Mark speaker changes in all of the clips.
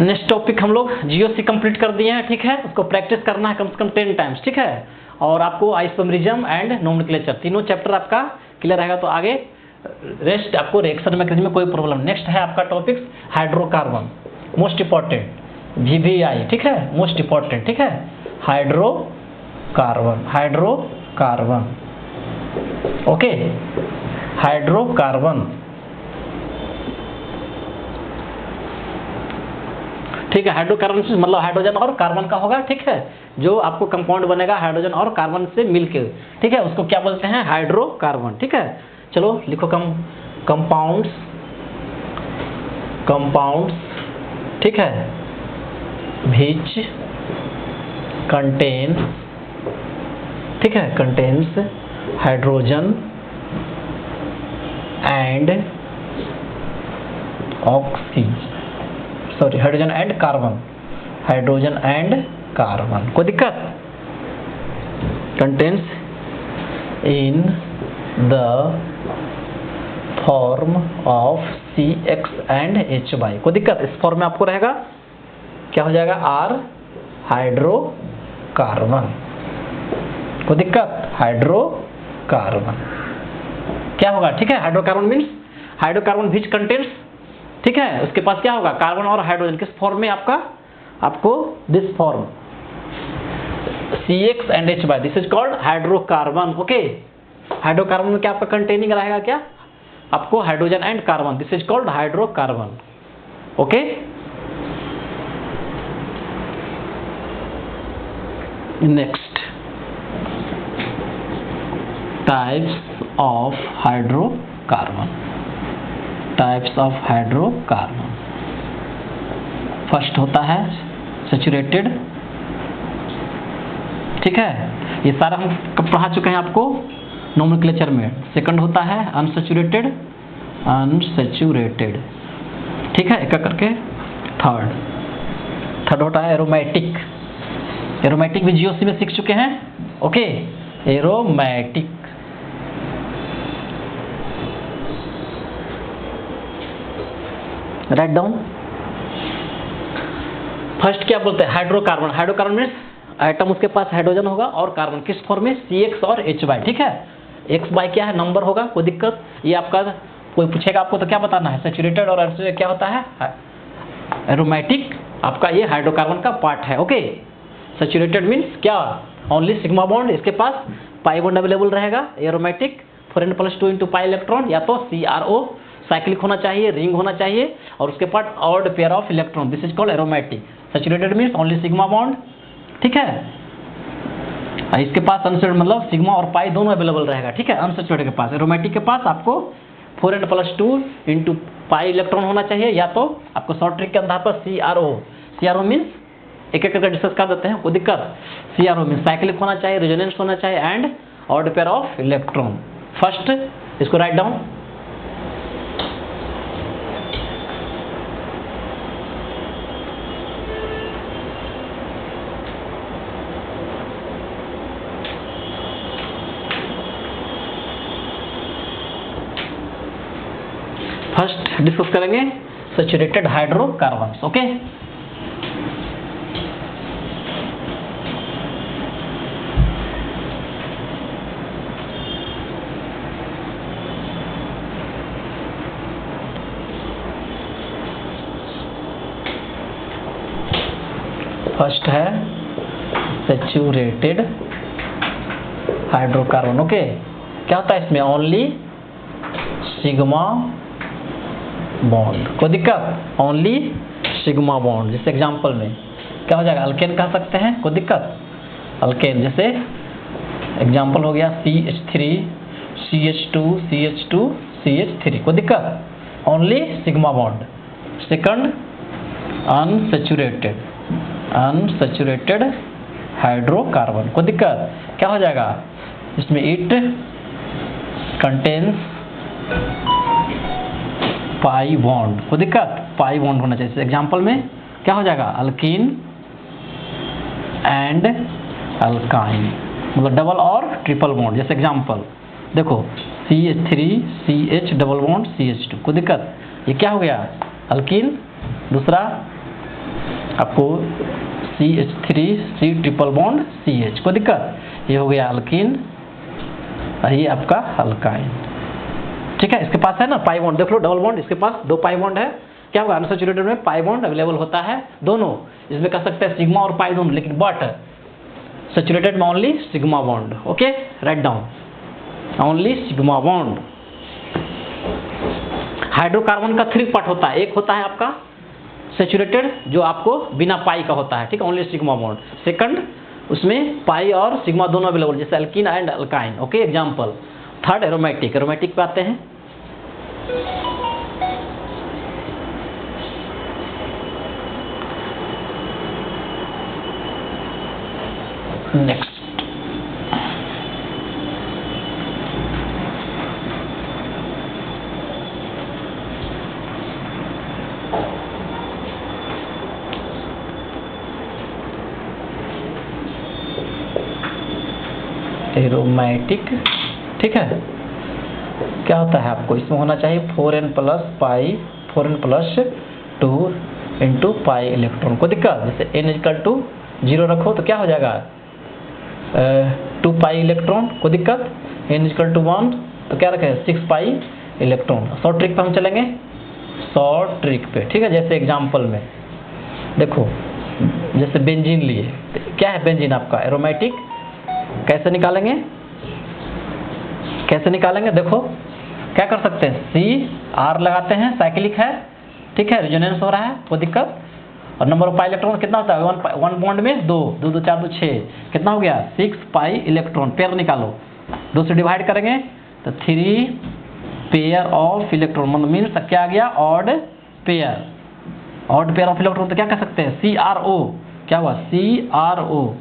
Speaker 1: Next topic हम लोग GOC complete कर दिए हैं, ठीक है। उसको प्रैक्टिस करना है कम से कम 10 टाइम्स, ठीक है। और आपको आइसोमेरिज्म एंड नोमेनक्लेचर तीनों चैप्टर आपका क्लियर रहेगा, तो आगे रेस्ट आपको रिएक्शन मैकेनिज्म में कोई प्रॉब्लम। नेक्स्ट है आपका topic hydrocarbon, most important, VVI, ठीक है, मोस्ट इंपॉर्टेंट, ठीक है। हाइड्रोकार्बन, हाइड्रोकार्बन, ओके, हाइड्रोकार्बन, ठीक है। हाइड्रोकार्बन से मतलब हाइड्रोजन और कार्बन का होगा, ठीक है। जो आपको कंपाउंड बनेगा हाइड्रोजन और कार्बन से मिलके, ठीक है, उसको क्या बोलते हैं, हाइड्रोकार्बन, ठीक है। चलो लिखो कंपाउंड्स, कंपाउंड्स, ठीक है, व्हिच कंटेन, ठीक है, contains hydrogen and hydrogen and carbon, hydrogen and carbon, कोई दिक्कत, contains in the form of CX and HY, कोई दिक्कत, इस फॉर्म में आपको रहेगा, क्या हो जाएगा, R हाइड्रोकार्बन, कोई दिक्कत, हाइड्रोकार्बन क्या होगा, ठीक है। Hydrocarbon means hydrocarbon which contains, ठीक है, उसके पास क्या होगा, कार्बन और हाइड्रोजन, किस फॉर्म में आपको this form CX and HY, this is called hydrocarbon, okay. Hydrocarbon में क्या आपका कंटेनिंग रहेगा, क्या आपको hydrogen and carbon, this is called hydrocarbon, okay. Next types of hydrocarbon, types of hydrocarbon, first होता है सैचुरेटेड, ठीक है, ये सारा हम कब पढ़ा चुके हैं आपको नोमेनक्लेचर में। सेकंड होता है अनसैचुरेटेड, अनसैचुरेटेड, ठीक है, एक करके। थर्ड होता है एरोमेटिक, एरोमेटिक भी जीओसी में सीख चुके हैं, okay, aromatic, write down. First क्या बोलते हैं, हाइड्रोकार्बन, हाइड्रोकार्बन मीन्स एटम उसके पास हाइड्रोजन होगा और कार्बन किस फॉर्म में, CX और HY, ठीक है। XY क्या है, नंबर होगा, कोई दिक्कत, ये आपका कोई पूछेगा आपको तो क्या बताना है, सैचुरेटेड और अनसैचुरेटेड क्या होता है, एरोमेटिक, आपका ये हाइड्रोकार्बन का पार्ट है, ओके। सैचुरेटेड मीन्स क्या, ओनली सिग्मा बॉन्ड, इसके पास पाई बॉन्ड अवेलेबल रहेगा। एरोमेटिक 4n+2 × पाई इलेक्ट्रॉन, या तो CRO साइक्लिक होना चाहिए, रिंग होना चाहिए, और उसके पास odd pair of electron, this is called aromatic. Saturated means only sigma bond, ठीक है। इसके पास अनसैचुरेटेड मतलब सिग्मा और पाई दोनों अवेलेबल रहेगा, ठीक है, अनसैचुरेटेड के पास। एरोमेटिक के पास आपको 4n+2 × पाई इलेक्ट्रॉन होना चाहिए, या तो आपको शॉर्ट ट्रिक के आधार पर CRO मीन्स एक करके डिस्कस कर देते हैं, कोई दिक्कत। CRO मीन्स साइक्लिक होना चाहिए, रेजोनेंस होना चाहिए, and odd pair of electron. First इसको राइट डाउन, फर्स्ट डिस्कस करेंगे सैचुरेटेड हाइड्रोकार्बन्स, ओके। फर्स्ट है सैचुरेटेड हाइड्रोकार्बन, ओके। क्या होता है इसमें, ओनली सिग्मा बॉन्ड, कोई दिक्कत, ओनली सिग्मा बॉन्ड। जैसे एग्जांपल में क्या हो जाएगा, अल्केन कह सकते हैं, कोई दिक्कत, अल्केन, जैसे एग्जांपल हो गया CH3 CH2 CH2 CH3, कोई दिक्कत, only sigma bond. Second unsaturated, unsaturated hydrocarbon, कोई दिक्कत, क्या हो जाएगा इसमें, इट कंटेन्स पाई बॉन्ड, कोई दिक्कत, पाई बॉन्ड होना चाहिए। एग्जांपल में क्या हो जाएगा, अल्कीन एंड अल्काइन, मतलब डबल और ट्रिपल बॉन्ड। जैसे एग्जांपल देखो CH3 CH double bond CH2, कोई दिक्कत, ये क्या हो गया, अल्कीन, दूसरा आपको CH3C ट्रिपल बॉन्ड CH, कोई दिक्कत? ये हो गया अल्कीन, ये आपका अल्काइन। ठीक है, इसके पास है ना पाई बॉन्ड, देख लो डबल बॉन्ड, इसके पास 2 पाई बॉन्ड है। क्या होगा, अनसैचुरेटेड में पाई बॉन्ड अवेलेबल होता है दोनों, इसमें कह सकते हैं सिग्मा और पाई दोनों, लेकिन बट सैचुरेटेड में only sigma bond. Okay, write down, only sigma bond. Hydrocarbon का 3 पार्ट होता है, एक होता है आपका सैचुरेटेड जो आपको बिना पाई का होता है, ठीक है, ओनली सिग्मा बॉन्ड। सेकंड, उसमें पाई और सिग्मा दोनों अवेलेबल, जैसे alkyne and alkyne. Okay, example. Third, aromatic. Aromatic पे आते हैं। Next, aromatic. ठीक है, क्या होता है आपको इसमें होना चाहिए 4n plus pi, 4n plus 2 into pi electron. को दिक्कत, जैसे n इक्वल टू 0 रखो तो क्या हो जाएगा 2 पाई इलेक्ट्रॉन। को दिक्कत, n इक्वल टू 1 तो क्या रखें 6 पाई इलेक्ट्रॉन। शॉर्ट ट्रिक पे हम चलेंगे, शॉर्ट ट्रिक पे। ठीक है, जैसे एग्जाम्पल में देखो, जैसे बेंजीन लिए, क्या है बेंजीन आपका एरोमेटिक। कैसे निकालेंगे, कैसे निकालेंगे, देखो क्या कर सकते हैं, CR लगाते हैं, साइक्लिक है, ठीक है, रेजोनेंस हो रहा है, कोई दिक्कत। और नंबर ऑफ पाई इलेक्ट्रॉन कितना होता है, 1 बॉन्ड में 2, 2 2 4 2 6, कितना हो गया 6 पाई इलेक्ट्रॉन। पेयर निकालो, 2 से डिवाइड करेंगे तो 3 पेयर ऑफ इलेक्ट्रॉन, मतलब मीन्स क्या आ गया odd pair. Odd pair of electron तो क्या कह सकते हैं CRO। क्या हुआ CRO।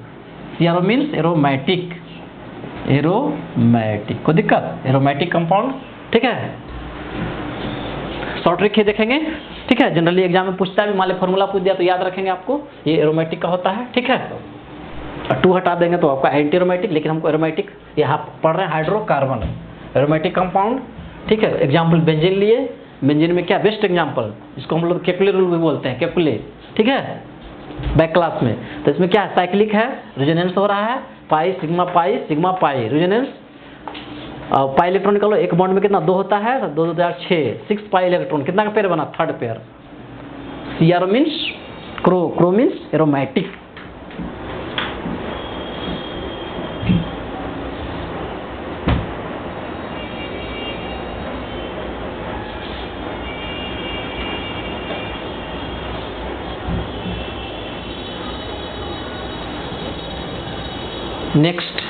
Speaker 1: CRO means aromatic, aromatic. कोई दिक्कत, एरोमेटिक कंपाउंड। ठीक है, शॉर्ट ट्रिक ही देखेंगे। ठीक है, जनरली एग्जाम में पूछता है, मान लो फॉर्मूला पूछ दिया तो याद रखेंगे आपको, ये एरोमेटिक का होता है। ठीक है, 2 हटा देंगे तो आपका एंटी एरोमेटिक, लेकिन हमको एरोमेटिक यहाँ पढ़ रहे हैं हाइड्रोकार्बन, एरोमेटिक कंपाउंड। ठीक है, एग्जाम्पल बेंजीन लिए, बेंजीन में क्या बेस्ट एग्जाम्पल, इसको हम लोग केकुले रूल भी बोलते हैं, केकुले। ठीक है, बैक क्लास में। तो इसमें क्या है, साइक्लिक है, रेजोनेंस हो रहा है, pi sigma pi resonance. Pi electron निकालो, एक बॉन्ड में कितना 2 होता है, 2 2 4 6 पाई इलेक्ट्रॉन, कितना का पेयर बना, third pair. CRO means crow means aromatic. Next,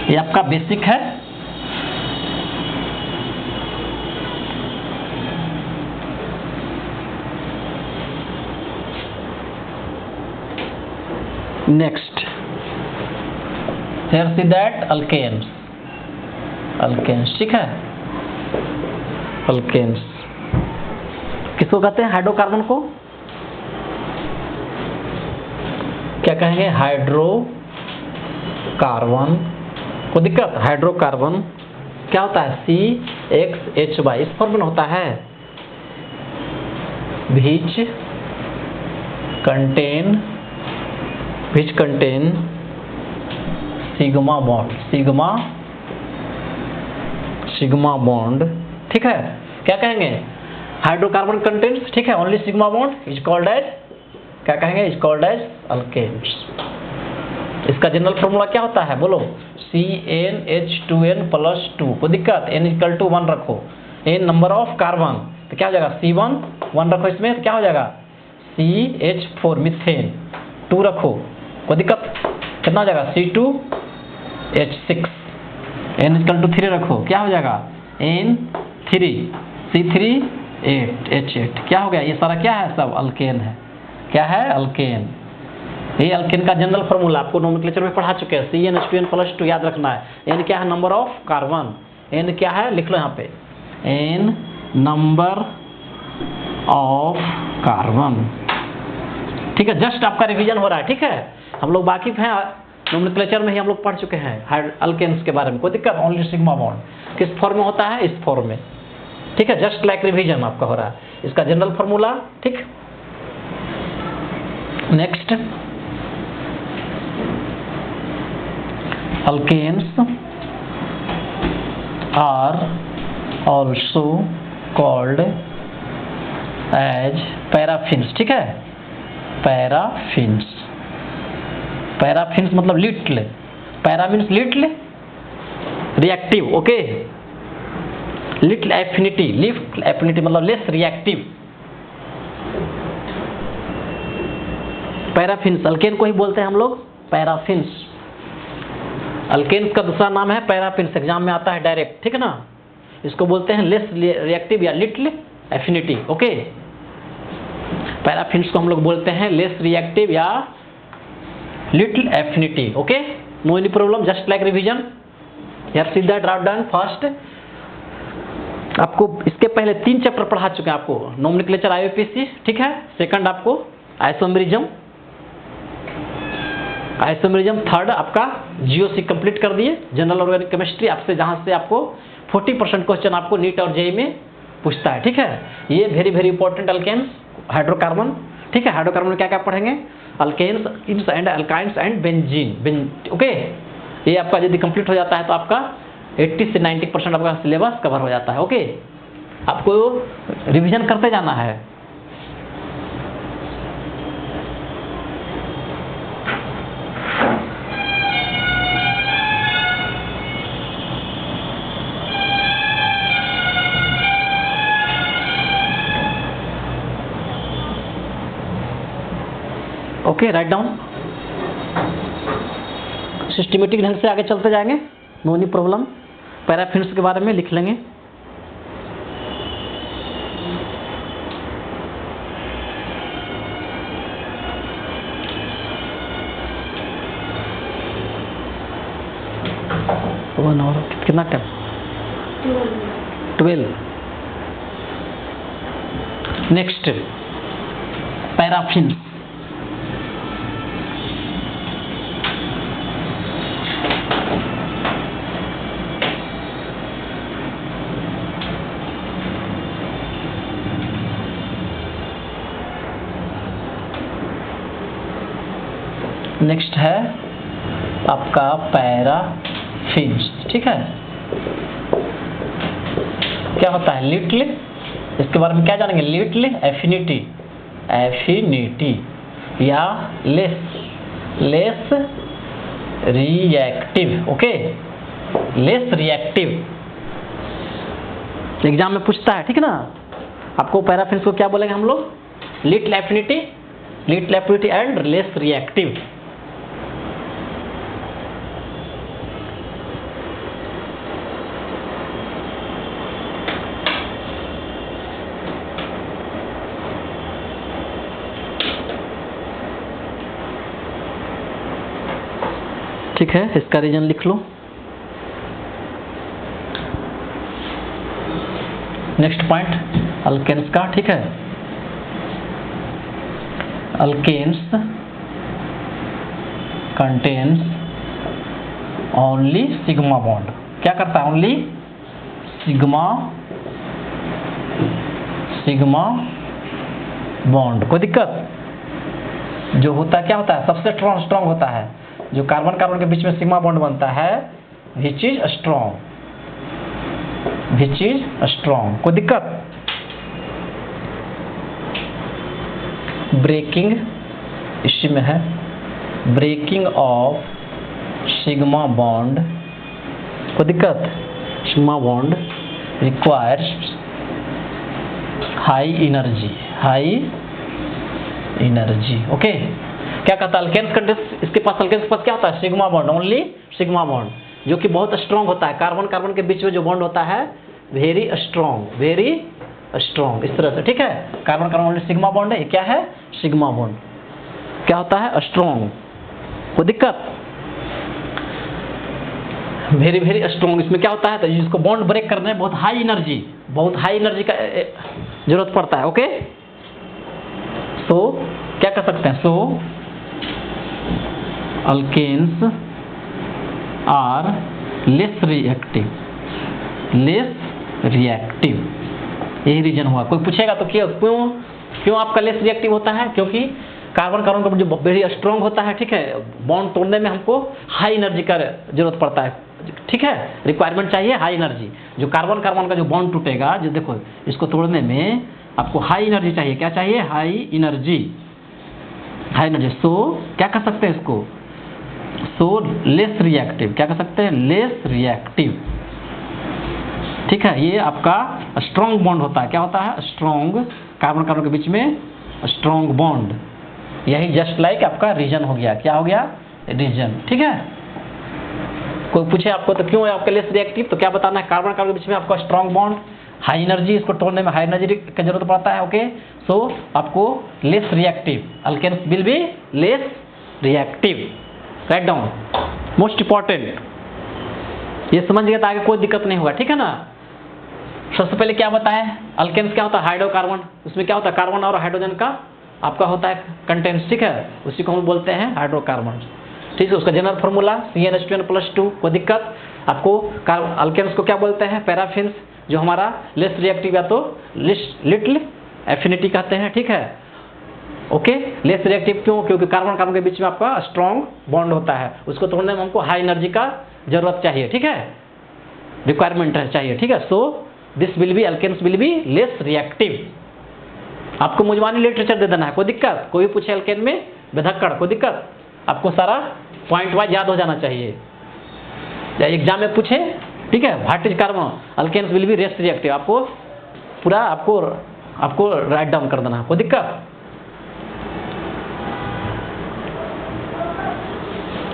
Speaker 1: ये आपका बेसिक है। Next, here see that alkanes, alkanes। ठीक है, alkanes किसको कहते हैं, हाइड्रोकार्बन को क्या कहेंगे, हाइड्रोकार्बन। को दिक्कत, हाइड्रोकार्बन क्या होता है CXHY, इस फॉर्म में होता है, which contain सिग्मा बॉन्ड। ठीक है, क्या कहेंगे, हाइड्रोकार्बन कंटेन्स, ठीक है, only sigma bond, is called as, क्या कहेंगे, इज कॉल्ड एज अल्केन्स। इसका जनरल फॉर्मूला क्या होता है, बोलो CnH2n + 2। कोई दिक्कत, n इक्वल टू 1 रखो, n नंबर ऑफ कार्बन, तो क्या हो जाएगा C1 1 रखो इसमें, तो क्या हो जाएगा CH4 मीथेन, 2 रखो, कोई दिक्कत, कितना हो जाएगा C2H6, n इक्वल टू 3 रखो, क्या हो जाएगा N3 C3H8। क्या हो गया, ये सारा क्या है, सब अल्केन है। क्या है, अल्केन। ये अल्केन का जनरल फार्मूला आपको नोमेनक्लेचर में पढ़ा चुके हैं, CnH2n + 2 याद रखना है। n क्या है, नंबर ऑफ कार्बन, n क्या है लिख लो यहाँ पे, n नंबर ऑफ कार्बन। ठीक है, जस्ट आपका रिवीजन हो रहा है। ठीक है, हम लोग वाकिफ हैं, नोमेनक्लेचर में ही हम लोग पढ़ चुके हैं अल्केन्स के बारे में। कोई दिक्कत, ओनली सिग्मा बॉन्ड किस फॉर्म में होता है, इस फॉर्म में। ठीक है, जस्ट लाइक रिवीजन आपका हो रहा है, इसका जनरल फार्मूला। ठीक, next, alkanes are also called as paraffins, ठीक है, पैराफिन्स। पैराफिन्स मतलब little, para means little, reactive, okay, little affinity, little affinity मतलब लेस रिएक्टिव। पैराफिन्स, अल्केन को ही बोलते हैं हम लोग पैराफिन्स। अल्केन्स का दूसरा नाम है पैराफिन्स, एग्जाम में आता है डायरेक्ट, ठीक है ना। इसको बोलते हैं लेस रिएक्टिव या लिटल एफिनिटी, ओके। पैराफिन्स को हम लोग बोलते हैं लेस रिएक्टिव या little affinity, okay. No any problem, just like revision. यार सीधा ड्राफ्ट डन। फर्स्ट आपको इसके पहले 3 चैप्टर पढ़ा चुके हैं आपको, नोमेनक्लेचर आईयूपीएसी, ठीक है। सेकंड आपको आइसोमेरिज्म, थर्ड आपका जीओसी कंप्लीट कर दिए, जनरल ऑर्गेनिक केमिस्ट्री, आपसे जहां से आपको 40% क्वेश्चन आपको नीट और जेईई में पूछता है, ठीक है। ये very very important alkanes, hydrocarbon, ठीक है। हाइड्रोकार्बन में क्या क्या पढ़ेंगे, alkanes and alkynes and benzene, okay. ये आपका यदि कंप्लीट हो जाता है तो आपका 80 से 90% आपका सिलेबस कवर हो जाता है, ओके। आपको रिवीजन करते जाना है। Okay, write down. सिस्टमेटिक ढंग से आगे चलते जाएंगे, नो एनी प्रॉब्लम। पैराफिन्स के बारे में लिख लेंगे। वन आवर कितना टाइम, 12। Next, paraffins. नेक्स्ट है आपका पैराफिन्स, ठीक है। क्या होता है, लिटल, इसके बारे में क्या जानेंगे, लिटल एफिनिटी, या less reactive, okay, less reactive. Exam में पूछता है, ठीक है ना। आपको पैराफिन्स को क्या बोलेंगे हम लोग, little affinity and less reactive. ठीक है, इसका रीजन लिख लो। नेक्स्ट पॉइंट अल्केन्स का, ठीक है। Alkanes contains only sigma bond. क्या करता है, ओनली सिग्मा बॉन्ड। कोई दिक्कत, जो होता है क्या होता है, सबसे स्ट्रॉन्ग होता है। जो कार्बन कार्बन के बीच में सिग्मा बॉन्ड बनता है, विच इज स्ट्रॉन्ग। कोई दिक्कत, ब्रेकिंग, इसी में है, ब्रेकिंग ऑफ सिग्मा बॉन्ड। कोई दिक्कत, sigma bond requires high energy, okay. क्या कहता है, अल्केन्स कंटेन्स, इसके पास अल्केन्स के पास क्या होता है, sigma bond, only sigma bond, जो कि बहुत स्ट्रॉन्ग होता है। कार्बन कार्बन के बीच में जो बॉन्ड होता है वेरी स्ट्रॉन्ग, इस तरह से, ठीक है। Carbon carbon only sigma bond है, ये क्या है, सिग्मा बॉन्ड। क्या होता है, स्ट्रॉन्ग। कोई दिक्कत, वेरी स्ट्रॉन्ग। इसमें क्या होता है, तो जिसको बॉन्ड ब्रेक करने में बहुत हाई एनर्जी का जरूरत पड़ता है, ओके। सो क्या कर सकते हैं, सो अल्केन्स आर लेस रिएक्टिव। यही रीजन हुआ। कोई पूछेगा तो क्यों आपका लेस रिएक्टिव होता है, क्योंकि कार्बन कार्बन का जो वेरी स्ट्रांग होता है, ठीक है, बॉन्ड तोड़ने में हमको हाई एनर्जी का जरूरत पड़ता है, ठीक है, रिक्वायरमेंट चाहिए हाई एनर्जी। जो कार्बन कार्बन का जो बॉन्ड टूटेगा, जो देखो इसको तोड़ने में आपको हाई एनर्जी चाहिए। क्या चाहिए? High energy, high energy. So क्या कर सकते हैं इसको? So less reactive. क्या कर सकते हैं? लेस रिएक्टिव, ठीक है। ये आपका स्ट्रॉन्ग बॉन्ड होता है। क्या होता है? स्ट्रॉन्ग, कार्बन कार्बन के बीच में स्ट्रॉन्ग बॉन्ड। यही जस्ट लाइक आपका रीजन हो गया। क्या हो गया? रीजन, ठीक है। कोई पूछे आपको तो क्यों है आपके लेस रिएक्टिव, तो क्या बताना है? कार्बन कार्बन के बीच में आपका स्ट्रॉन्ग बॉन्ड, हाई एनर्जी, इसको तोड़ने में हाई एनर्जी की जरूरत पड़ता है। ओके, सो आपको less reactive, alkanes will be less reactive. Right down, most important. ये समझ गया तो आगे कोई दिक्कत नहीं होगा, ठीक है ना। सबसे पहले क्या बताएं? अल्केन्स क्या होता है? हाइड्रोकार्बन। उसमें क्या होता है? कार्बन और हाइड्रोजन का आपका होता है कंटेंट, ठीक है, उसी को हम बोलते हैं हाइड्रोकार्बन, ठीक है। उसका जनरल फार्मूला CnH2n+2। कोई दिक्कत? आपको अल्केन्स को क्या बोलते हैं? पैराफिन्स, जो हमारा लेस रिएक्टिव या तो लिटिल एफिनिटी कहते हैं, ठीक है। ओके, लेस रिएक्टिव क्यों? क्योंकि कार्बन कार्बन के बीच में आपका स्ट्रॉन्ग बॉन्ड होता है, उसको तोड़ने में हमको हाई एनर्जी का जरूरत चाहिए, ठीक है, रिक्वायरमेंट चाहिए, ठीक है। So this will be, alkanes will be less reactive. आपको मुजवानी लिटरेचर दे देना है, कोई दिक्कत? कोई पूछे अल्केन में बेधक्कड़, कोई दिक्कत? आपको सारा पॉइंट वाइज याद हो जाना चाहिए, या एग्जाम में पूछे, ठीक है। What is carbon? Alkanes will be less reactive. आपको पूरा आपको राइट डाउन कर देना है, कोई दिक्कत?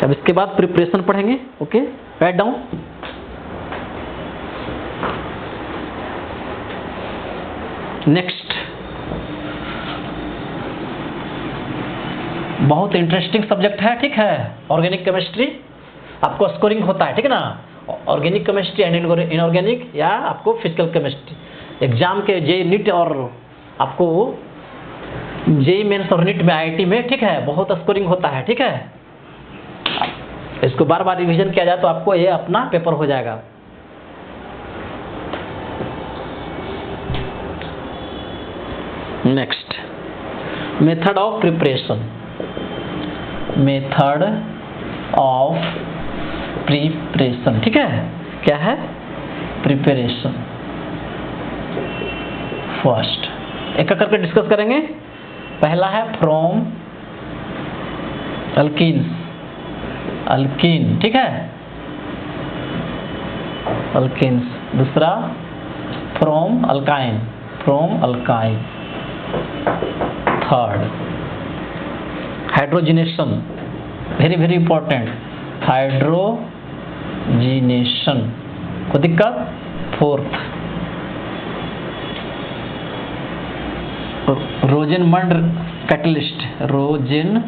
Speaker 1: अब इसके बाद प्रिपरेशन पढ़ेंगे। Okay, write down. नेक्स्ट, बहुत इंटरेस्टिंग सब्जेक्ट है, ठीक है, ऑर्गेनिक केमिस्ट्री। आपको स्कोरिंग होता है, ठीक है ना, ऑर्गेनिक केमिस्ट्री एंड इनऑर्गेनिक, या आपको फिजिकल केमिस्ट्री। एग्जाम के जे नीट और आपको जे मेंस और नीट में IIT में, ठीक है, बहुत स्कोरिंग होता है, ठीक है। इसको बार बार रिवीजन किया जाए तो आपको ये अपना पेपर हो जाएगा। Next, method of preparation. Method of preparation, ठीक है, क्या है? प्रिपरेशन। फर्स्ट एक एक करके डिस्कस करेंगे। पहला है फ्रॉम अल्कीन्स, अल्कीन, ठीक है, अल्कीन्स। दूसरा from alkyne, from alkyne. Third hydrogenation, very very important, hydrogenation, कोई दिक्कत? Fourth Rosenmund catalyst, Rosenmund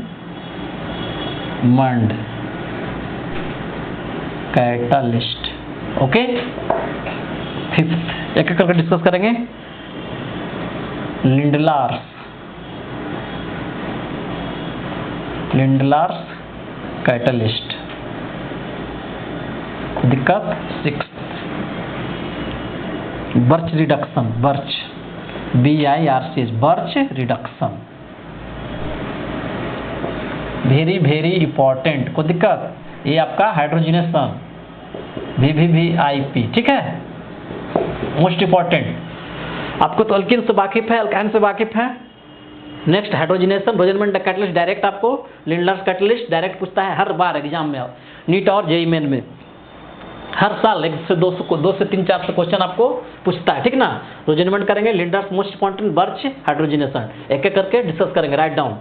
Speaker 1: catalyst. Okay, fifth एक एक करके डिस्कस करेंगे। लिंडलार्स, लिंडलार्स कैटलिस्ट, दिक्कत? Six Birch reduction, Birch, BIRC, Birch reduction, very very important, कोई दिक्कत? ये आपका हाइड्रोजिनेशन, VVVIP, ठीक है, मोस्ट इंपॉर्टेंट। आपको तो अल्कीन से वाकिफ है, अल्काइन से वाकिफ है। नेक्स्ट हाइड्रोजिनेशन, रोजेनमंड कैटलिस्ट डायरेक्ट, आपको लिंडलार्स कैटलिस्ट डायरेक्ट पूछता है हर बार एग्जाम में, नीट और जेईई मेन में हर साल 1 से 2 से 3 4 से क्वेश्चन आपको पूछता है, ठीक ना। रोजेनमंड करेंगे, Lindlar's most important, birch, hydrogenation, एक एक करके डिस्कस करेंगे। Write down.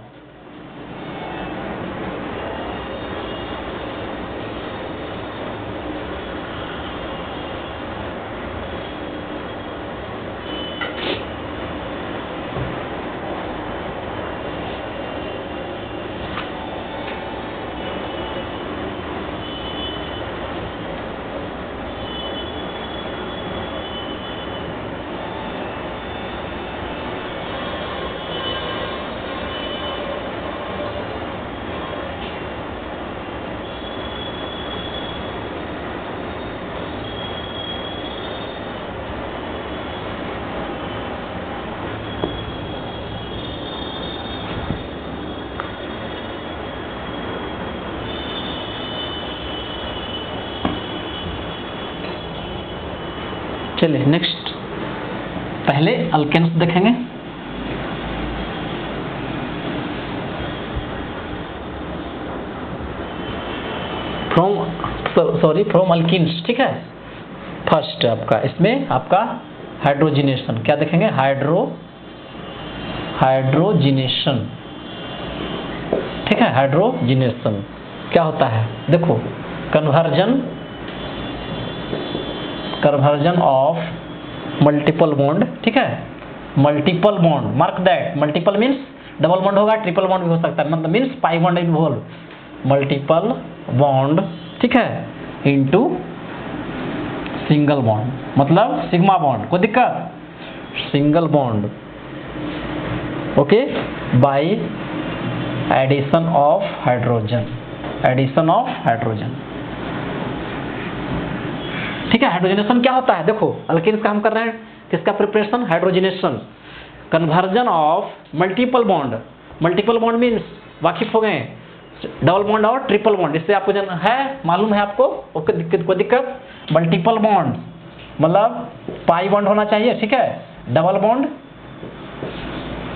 Speaker 1: चलिए नेक्स्ट, पहले अल्केन्स देखेंगे। फ्रॉम अल्कीन्स, ठीक है। फर्स्ट आपका इसमें आपका हाइड्रोजिनेशन, क्या देखेंगे? हाइड्रोजिनेशन, ठीक है। हाइड्रोजिनेशन क्या होता है? देखो, कन्वर्जन ऑफ मल्टीपल बॉन्ड, ठीक है। Multiple bond, mark that, multiple means double bond होगा, ट्रिपल बॉन्ड भी हो सकता है, मतलब means pi bond involve, multiple bond, ठीक है, इनटू सिंगल बॉन्ड, मतलब सिग्मा बॉन्ड। कोई दिक्कत? Single bond, okay, by addition of hydrogen, ठीक है। हाइड्रोजनेशन क्या होता है? देखो, अल्केन्स का हम कर रहे हैं, किसका preparation? Hydrogenation, conversion of multiple bond means वाकिफ हो गए, डबल बॉन्ड और ट्रिपल बॉन्ड, इससे आपको है, मालूम है आपको, ओके। कोई दिक्कत? मल्टीपल बॉन्ड मतलब पाई बॉन्ड होना चाहिए, ठीक है, डबल बॉन्ड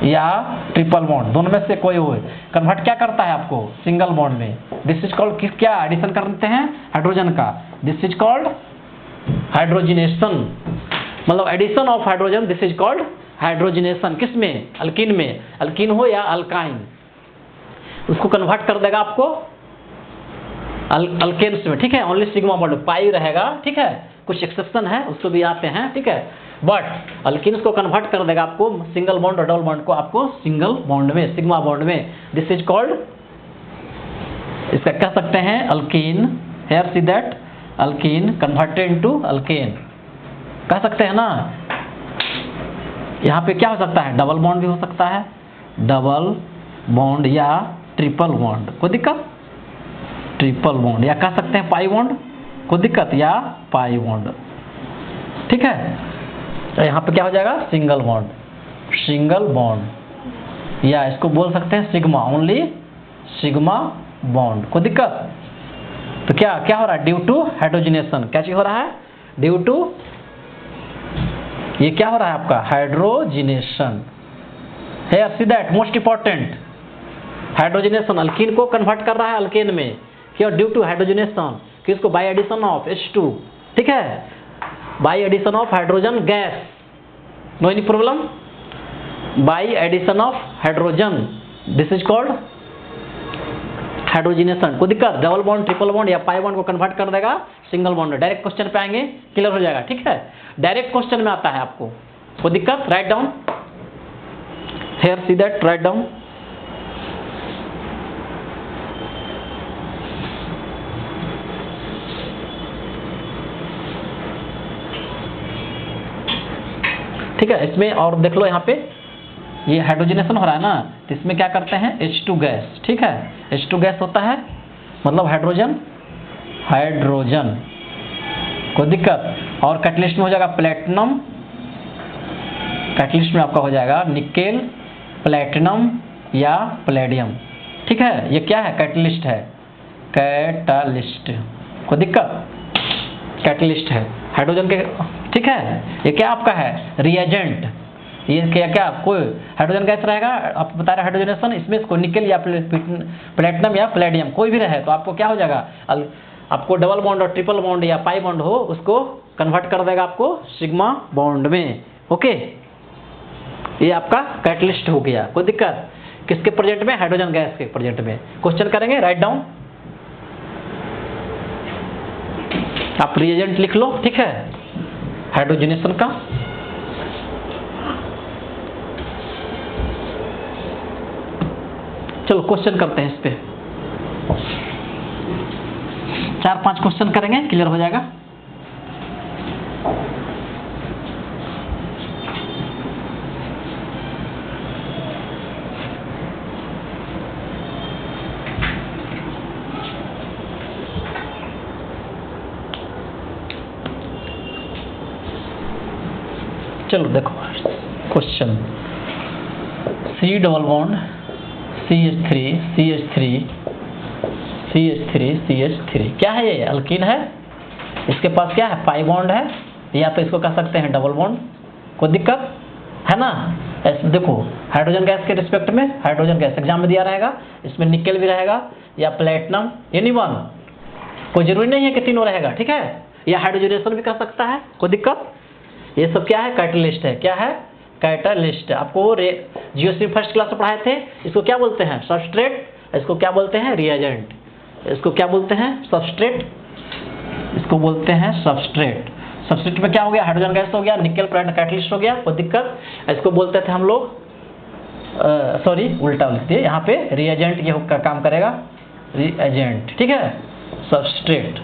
Speaker 1: या ट्रिपल बॉन्ड, दोनों में से कोई हो, कन्वर्ट क्या करता है आपको? सिंगल बॉन्ड में। दिस इज कॉल्ड, किस, क्या एडिशन करते हैं हाइड्रोजन का, दिस इज कॉल्ड हाइड्रोजिनेशन, मतलब addition of hydrogen, this is called hydrogenation. किस में? अल्कीन में, अल्कीन हो या अल्काइन, उसको कन्वर्ट कर देगा आपको अल्केन्स में, ठीक है। ओनली सिग्मा बॉन्ड, पाई रहेगा, ठीक है, कुछ एक्सेप्शन है, उसको भी आते हैं, ठीक है, बट अल्कीन्स को कन्वर्ट कर देगा आपको सिंगल बॉन्ड और डबल बॉन्ड को आपको सिंगल बॉन्ड में, सिग्मा बॉन्ड में। दिस इज कॉल्ड, इसका कह सकते हैं alkyne, here see that, alkyne converted into alkane, कह सकते हैं ना। यहाँ पे क्या हो सकता है? डबल बॉन्ड भी हो सकता है, डबल बॉन्ड या ट्रिपल बॉन्ड, कोई दिक्कत? ट्रिपल बॉन्ड, या कह सकते हैं पाई बॉन्ड, कोई दिक्कत? या पाई बॉन्ड, ठीक है। तो यहाँ पे क्या हो जाएगा? सिंगल बॉन्ड, या इसको बोल सकते हैं सिग्मा, ओनली सिग्मा बॉन्ड, कोई दिक्कत? तो क्या हो रहा है? ड्यू टू हाइड्रोजिनेशन, क्या चीज हो रहा है? ड्यू टू, ये क्या हो रहा है आपका? Hydrogenation. Here see that, most important, hydrogenation alkene को कन्वर्ट कर रहा है अल्केन में, हियर ड्यू टू हाइड्रोजिनेशन, किसको? बाय एडिशन ऑफ H2, ठीक है, by addition of hydrogen gas, no any problem, by addition of hydrogen, this is called hydrogenation. कोई दिक्कत? डबल बॉन्ड, ट्रिपल बॉन्ड या पाई बॉन्ड को convert कर देगा single bond. Direct question पे आएंगे, क्लियर हो जाएगा, ठीक है। डायरेक्ट क्वेश्चन में आता है आपको, कोई दिक्कत? Write down, here see that, write down. ठीक है, इसमें और देख लो, यहाँ पे ये हाइड्रोजनेशन हो रहा है ना, तो इसमें क्या करते हैं? H2 गैस, ठीक है, H2 गैस होता है, मतलब हाइड्रोजन, कोई दिक्कत? और कैटलिस्ट में हो जाएगा प्लेटिनम, कैटलिस्ट में आपका हो जाएगा निकेल, प्लेटिनम या प्लेडियम, ठीक है। ये क्या है? कैटलिस्ट है, कैटालिस्ट, कोई दिक्कत? कैटलिस्ट है हाइड्रोजन के, ठीक है। ये क्या आपका है? रिएजेंट, ये क्या कोई हाइड्रोजन गैस रहेगा, आप बता रहे हाइड्रोजनेशन, इसमें इसको निकेल या प्लेटिनम या प्लेडियम कोई भी रहे, तो आपको क्या हो जाएगा? आपको डबल बॉन्ड और ट्रिपल बॉन्ड या पाई बॉन्ड हो, उसको कन्वर्ट कर देगा आपको सिग्मा बॉन्ड में, ओके। ये आपका कैटलिस्ट हो गया, कोई दिक्कत? किसके प्रेजेंट में? हाइड्रोजन गैस के प्रेजेंट में। क्वेश्चन करेंगे, राइट डाउन, आप रिएजेंट लिख लो, ठीक है, हाइड्रोजनेशन का। चलो क्वेश्चन करते हैं, इस पे 4-5 क्वेश्चन करेंगे, क्लियर हो जाएगा। चलो देखो question, C double bond CH3 क्या है? ये अल्कीन है, इसके पास क्या है? पाई बॉन्ड है, या तो इसको कह सकते हैं डबल बॉन्ड, कोई दिक्कत है ना। ऐसे देखो हाइड्रोजन गैस के रिस्पेक्ट में, हाइड्रोजन गैस एग्जाम में दिया रहेगा, इसमें निकेल भी रहेगा या प्लेटिनम, एनी वन, कोई जरूरी नहीं है कि तीनों रहेगा, ठीक है। या हाइड्रोजनेशन भी कर सकता है, कोई दिक्कत। ये सब क्या है, कैटलिस्ट है। क्या है, कैटलिस्ट। आपको जियोसी फर्स्ट क्लास में पढ़ाए थे, इसको क्या बोलते हैं, सबस्ट्रेट, इसको क्या बोलते हैं, रिएजेंट, इसको क्या बोलते हैं, सबस्ट्रेट, इसको बोलते हैं सबस्ट्रेट। सबस्ट्रेट में क्या हो गया, हाइड्रोजन गैस हो गया, निकेल प्लेटिनम कैटलिस्ट हो गया, कोई दिक्कत। इसको बोलते थे हम लोग, सॉरी उल्टा लिखते हैं, यहाँ पे रिएजेंट ये का काम करेगा, रिएजेंट, ठीक है। सबस्ट्रेट,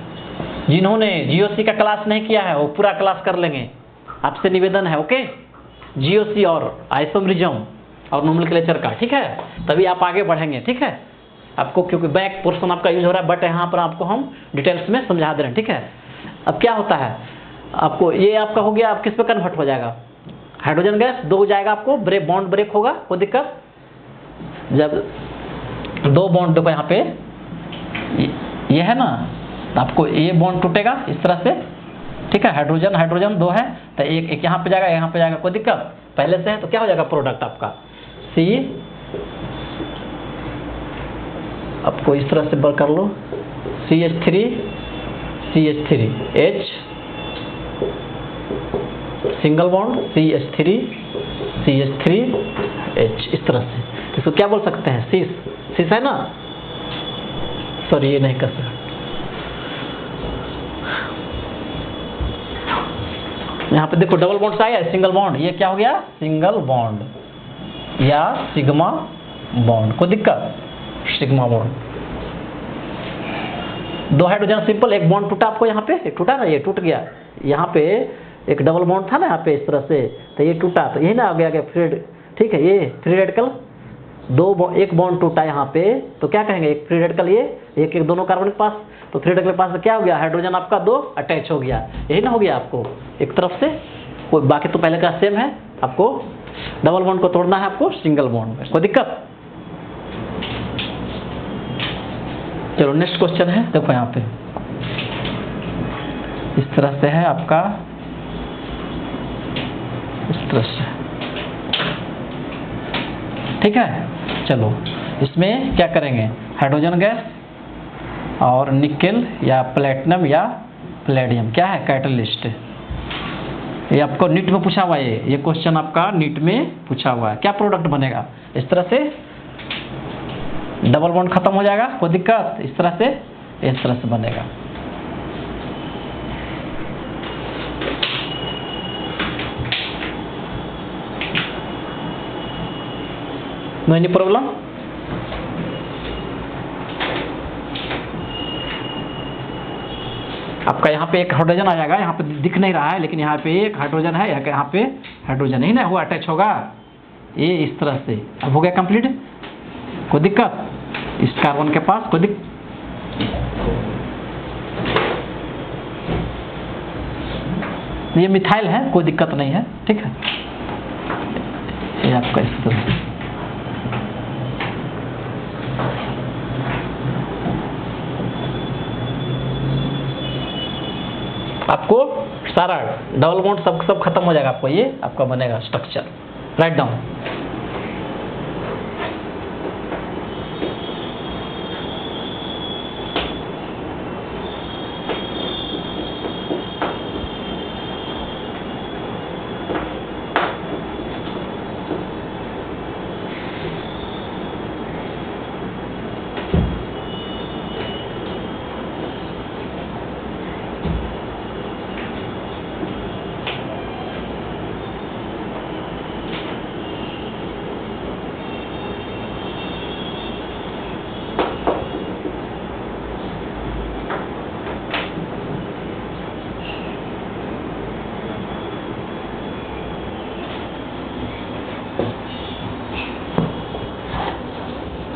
Speaker 1: जिन्होंने जीओसी का क्लास नहीं किया है वो पूरा क्लास कर लेंगे, आपसे निवेदन है, ओके। जीओसी और आइसोमरिज्म और नोमेनक्लेचर का, ठीक है, तभी आप आगे बढ़ेंगे, ठीक है। आपको क्योंकि बैक पोर्शन आपका यूज हो रहा है, बट यहाँ पर आपको हम डिटेल्स में समझा दे रहे हैं, ठीक है। अब क्या होता है, आपको ये आपका हो गया, आप किस पे कन्वर्ट हो जाएगा, हाइड्रोजन गैस दो हो जाएगा, आपको ब्रेक बॉन्ड ब्रेक होगा, कोई दिक्कत। जब दो बॉन्ड देखो यहाँ पे ये है ना, तो आपको ये बॉन्ड टूटेगा इस तरह से, ठीक है। हाइड्रोजन हाइड्रोजन दो है, तो एक यहाँ पे जाएगा, यहाँ पे जाएगा, कोई दिक्कत। पहले से है तो क्या हो जाएगा प्रोडक्ट आपका सी, आपको इस तरह से कर लो, CH3 CH3 H single bond CH3 CH3 H, इस तरह से। इसको क्या बोल सकते हैं, सिस है ना, सॉरी ये नहीं कर सकते। यहाँ पे देखो डबल बॉन्ड से आया, सिंगल बॉन्ड, ये क्या हो गया, सिंगल बॉन्ड या सिग्मा बॉन्ड, कोई दिक्कत, सिग्मा बॉन्ड। दो हाइड्रोजन सिंपल, एक बॉन्ड टूटा आपको यहाँ पे, एक टूटा ना, ये टूट गया, यहाँ पे एक डबल बॉन्ड था ना यहाँ पे इस तरह से, तो ये टूटा, तो यही ना आ गया फ्री, ठीक है। ये फ्री रेडिकल एक बॉन्ड टूटा यहाँ पे, तो क्या कहेंगे, एक फ्री रेडिकल, ये एक दोनों कार्बन के पास, तो फ्री रेडिकल के पास क्या हो गया, हाइड्रोजन आपका दो अटैच हो गया, यही ना हो गया आपको एक तरफ से, कोई बाकी तो पहले का सेम है। आपको डबल बॉन्ड को तोड़ना है, आपको सिंगल बॉन्ड में, कोई दिक्कत। चलो नेक्स्ट क्वेश्चन है, देखो यहाँ पे इस तरह से है आपका, इस तरह से, ठीक है। चलो इसमें क्या करेंगे, हाइड्रोजन गैस और निकेल या प्लेटिनम या प्लेडियम, क्या है, कैटलिस्ट। ये आपको नीट में पूछा हुआ है, ये क्वेश्चन आपका नीट में पूछा हुआ है। क्या प्रोडक्ट बनेगा, इस तरह से डबल बॉन्ड खत्म हो जाएगा, कोई दिक्कत, इस तरह से बनेगा। No any problem. आपका यहाँ पे एक हाइड्रोजन आ जाएगा, यहाँ पे दिख नहीं रहा है, लेकिन यहाँ पे एक हाइड्रोजन है, यहाँ पे हाइड्रोजन ही ना हुआ, अटैच होगा, ये इस तरह से। अब हो गया कंप्लीट, कोई दिक्कत, इस कार्बन के पास कोई ये मिथाइल है, कोई दिक्कत नहीं है, ठीक है। ये आपका इस तरह से, आपको सारा डबल बॉन्ड सब खत्म हो जाएगा, आपको ये आपका बनेगा structure. Write down.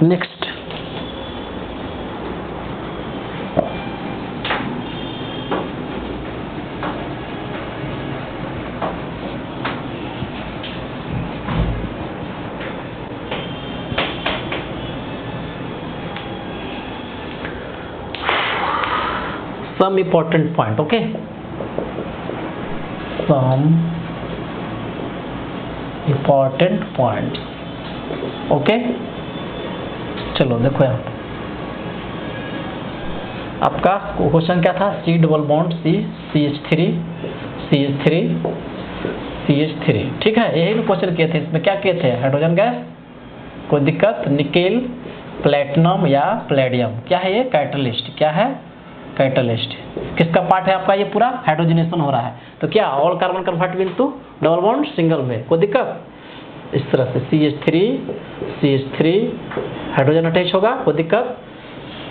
Speaker 1: Next some important point, okay। some important points. Okay, चलो देखो यहाँ आपका क्वेश्चन क्या था, C double bond C CH3 CH3 CH3, ठीक है। यही भी क्वेश्चन किए थे। इसमें क्या किए थे, हाइड्रोजन गैस, कोई दिक्कत, निकेल प्लेटिनम या प्लेडियम, क्या है ये, कैटलिस्ट, क्या है, कैटलिस्ट। किसका पार्ट है आपका, ये पूरा हाइड्रोजनेशन हो रहा है। तो क्या all carbon convert into double bond single में, कोई दिक्कत। इस तरह से CH3 हाइड्रोजन अटैच होगा, कोई दिक्कत।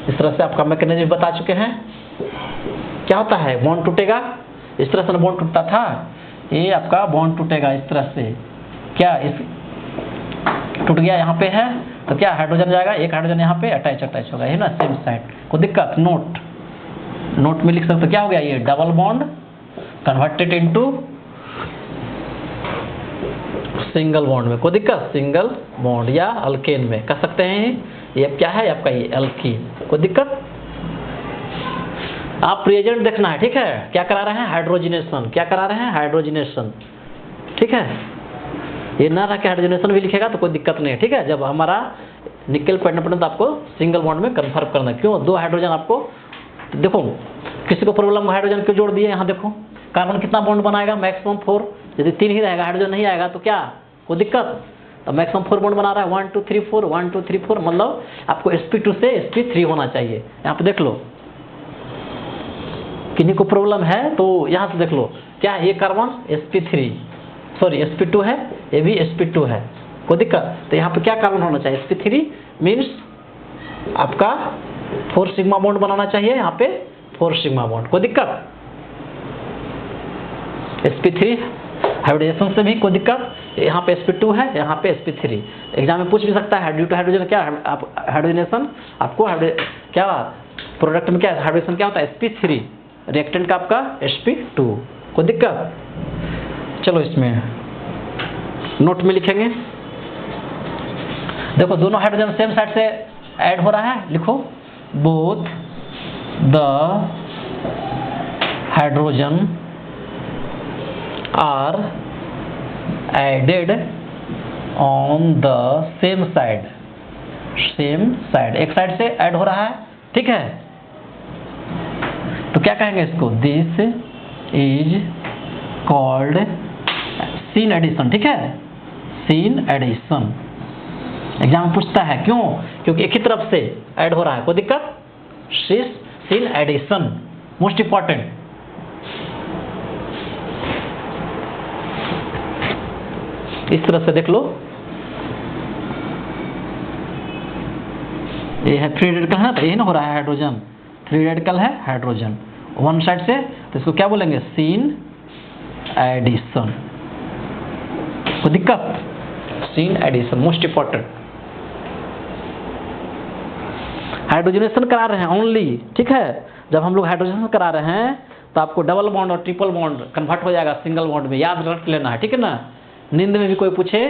Speaker 1: इस तरह से आपका मैकेनिज्म बता चुके हैं। क्या होता है, बॉन्ड टूटेगा, इस तरह से बॉन्ड टूटता था, ये आपका बॉन्ड टूटेगा इस तरह से। क्या इस टूट गया, यहाँ पे है, तो क्या हाइड्रोजन जाएगा, एक हाइड्रोजन यहाँ पे अटैच होगा, है ना, सेम साइड, कोई दिक्कत। नोट में लिख सकते, क्या हो गया, ये double bond converted into single bond में, कोई दिक्कत, सिंगल बॉन्ड, या अल्केन में कर सकते हैं। ये क्या है आपका, ये एल्कीन, कोई दिक्कत। आप रिएजेंट देखना है, ठीक है। क्या करा रहे हैं, हाइड्रोजनेशन, क्या करा रहे हैं, हाइड्रोजनेशन, ठीक है। ये ना रहा कि हाइड्रोजनेशन भी लिखेगा तो कोई दिक्कत नहीं है, ठीक है। जब हमारा निकल पड़ने तो आपको सिंगल बॉन्ड में कन्फर्म करना है। क्यों, दो हाइड्रोजन आपको, देखो किसी को प्रॉब्लम हाइड्रोजन क्यों जोड़ दिए, यहाँ देखो कार्बन कितना बॉन्ड बनाएगा, मैक्सिमम 4। यदि 3 ही रहेगा, हाइड्रोजन नहीं आएगा तो क्या, कोई दिक्कत। तो मैक्सिमम 4 बॉन्ड बना रहा है, 1 2 3 4 1 2 3 4, मतलब आपको sp2 से sp3 होना चाहिए। यहाँ पे देख लो, किन्हीं को प्रॉब्लम है तो यहाँ से देख लो, क्या ये कार्बन sp2 है, ये भी sp2 है, कोई दिक्कत। तो यहाँ पे क्या कार्बन होना चाहिए, sp3 मीन्स आपका 4 सिग्मा बॉन्ड बनाना चाहिए, यहाँ पे 4 सिग्मा बॉन्ड, कोई दिक्कत। sp3 हाइब्रिडेशन से भी कोई दिक्कत, यहाँ पे sp2 है, यहाँ पे sp3। एग्जाम में पूछ भी सकता है, ड्यू टू हाइड्रोजन क्या, आप हाइड्रोजनेशन आपको क्या प्रोडक्ट में क्या हाइड्रोजनेशन क्या होता है, sp3, रिएक्टेंट का आपका sp2, कोई दिक्कत। चलो इसमें नोट में लिखेंगे, देखो दोनों हाइड्रोजन सेम साइड से ऐड हो रहा है, लिखो both the hydrogen are added on the same side, एक साइड से ऐड हो रहा है, ठीक है। तो क्या कहेंगे इसको, this is called syn addition, ठीक है, सीन एडिशन। एग्जाम में पूछता है, क्यों, क्योंकि एक ही तरफ से ऐड हो रहा है, कोई दिक्कत। Syn addition most important. इस तरह से देख लो, ये है फ्री रेडिकल है, तो यही ना हो रहा है हाइड्रोजन, फ्री रेडिकल है हाइड्रोजन वन साइड से, तो इसको क्या बोलेंगे, सीन एडिशन, कोई दिक्कत। Syn addition most important. Hydrogenation करा रहे हैं ओनली, ठीक है। जब हम लोग हाइड्रोजनेशन करा रहे हैं तो आपको डबल बॉन्ड और ट्रिपल बॉन्ड कन्वर्ट हो जाएगा सिंगल बॉन्ड में, याद रख लेना है, ठीक है ना। नींद में भी कोई पूछे,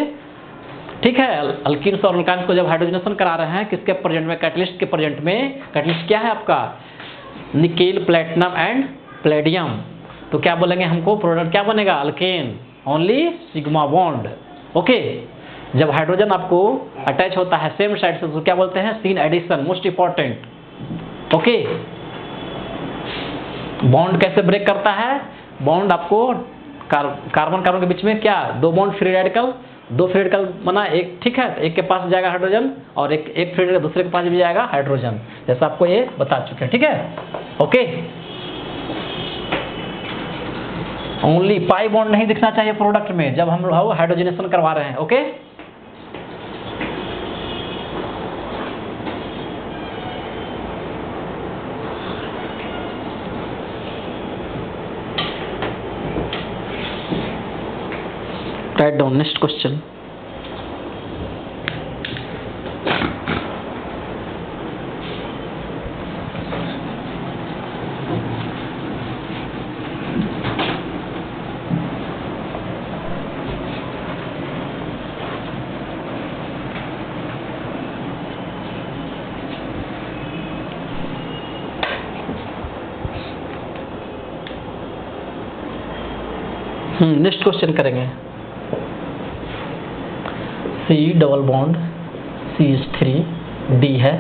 Speaker 1: ठीक है, अल्कीन्स और अल्कान्स को जब हाइड्रोजनेशन करा रहे हैं, किसके प्रेजेंट में, कैटलिस्ट के प्रेजेंट में। कैटलिस्ट क्या है आपका, निकेल प्लेटिनम एंड प्लेडियम। तो क्या बोलेंगे, हमको प्रोडक्ट क्या बनेगा, alkane, only sigma bond, okay. जब हाइड्रोजन आपको अटैच होता है सेम साइड से तो क्या बोलते हैं, syn addition, most important, okay. Bond कैसे ब्रेक करता है, बॉन्ड आपको कार्बन कार्बन के बीच में क्या, दो बॉन्ड फ्री रेडिकल, दो फ्री रेडिकल बना एक, ठीक है, एक के पास जाएगा हाइड्रोजन और एक फ्री रेडिकल दूसरे के पास भी जाएगा हाइड्रोजन, जैसा आपको ये बता चुके हैं, ठीक है, ओके। ओनली पाई बॉन्ड नहीं दिखना चाहिए प्रोडक्ट में जब हम लोग हाइड्रोजनेशन करवा रहे हैं, okay. Write down next question. Next question करेंगे। C double bond CH3 D है,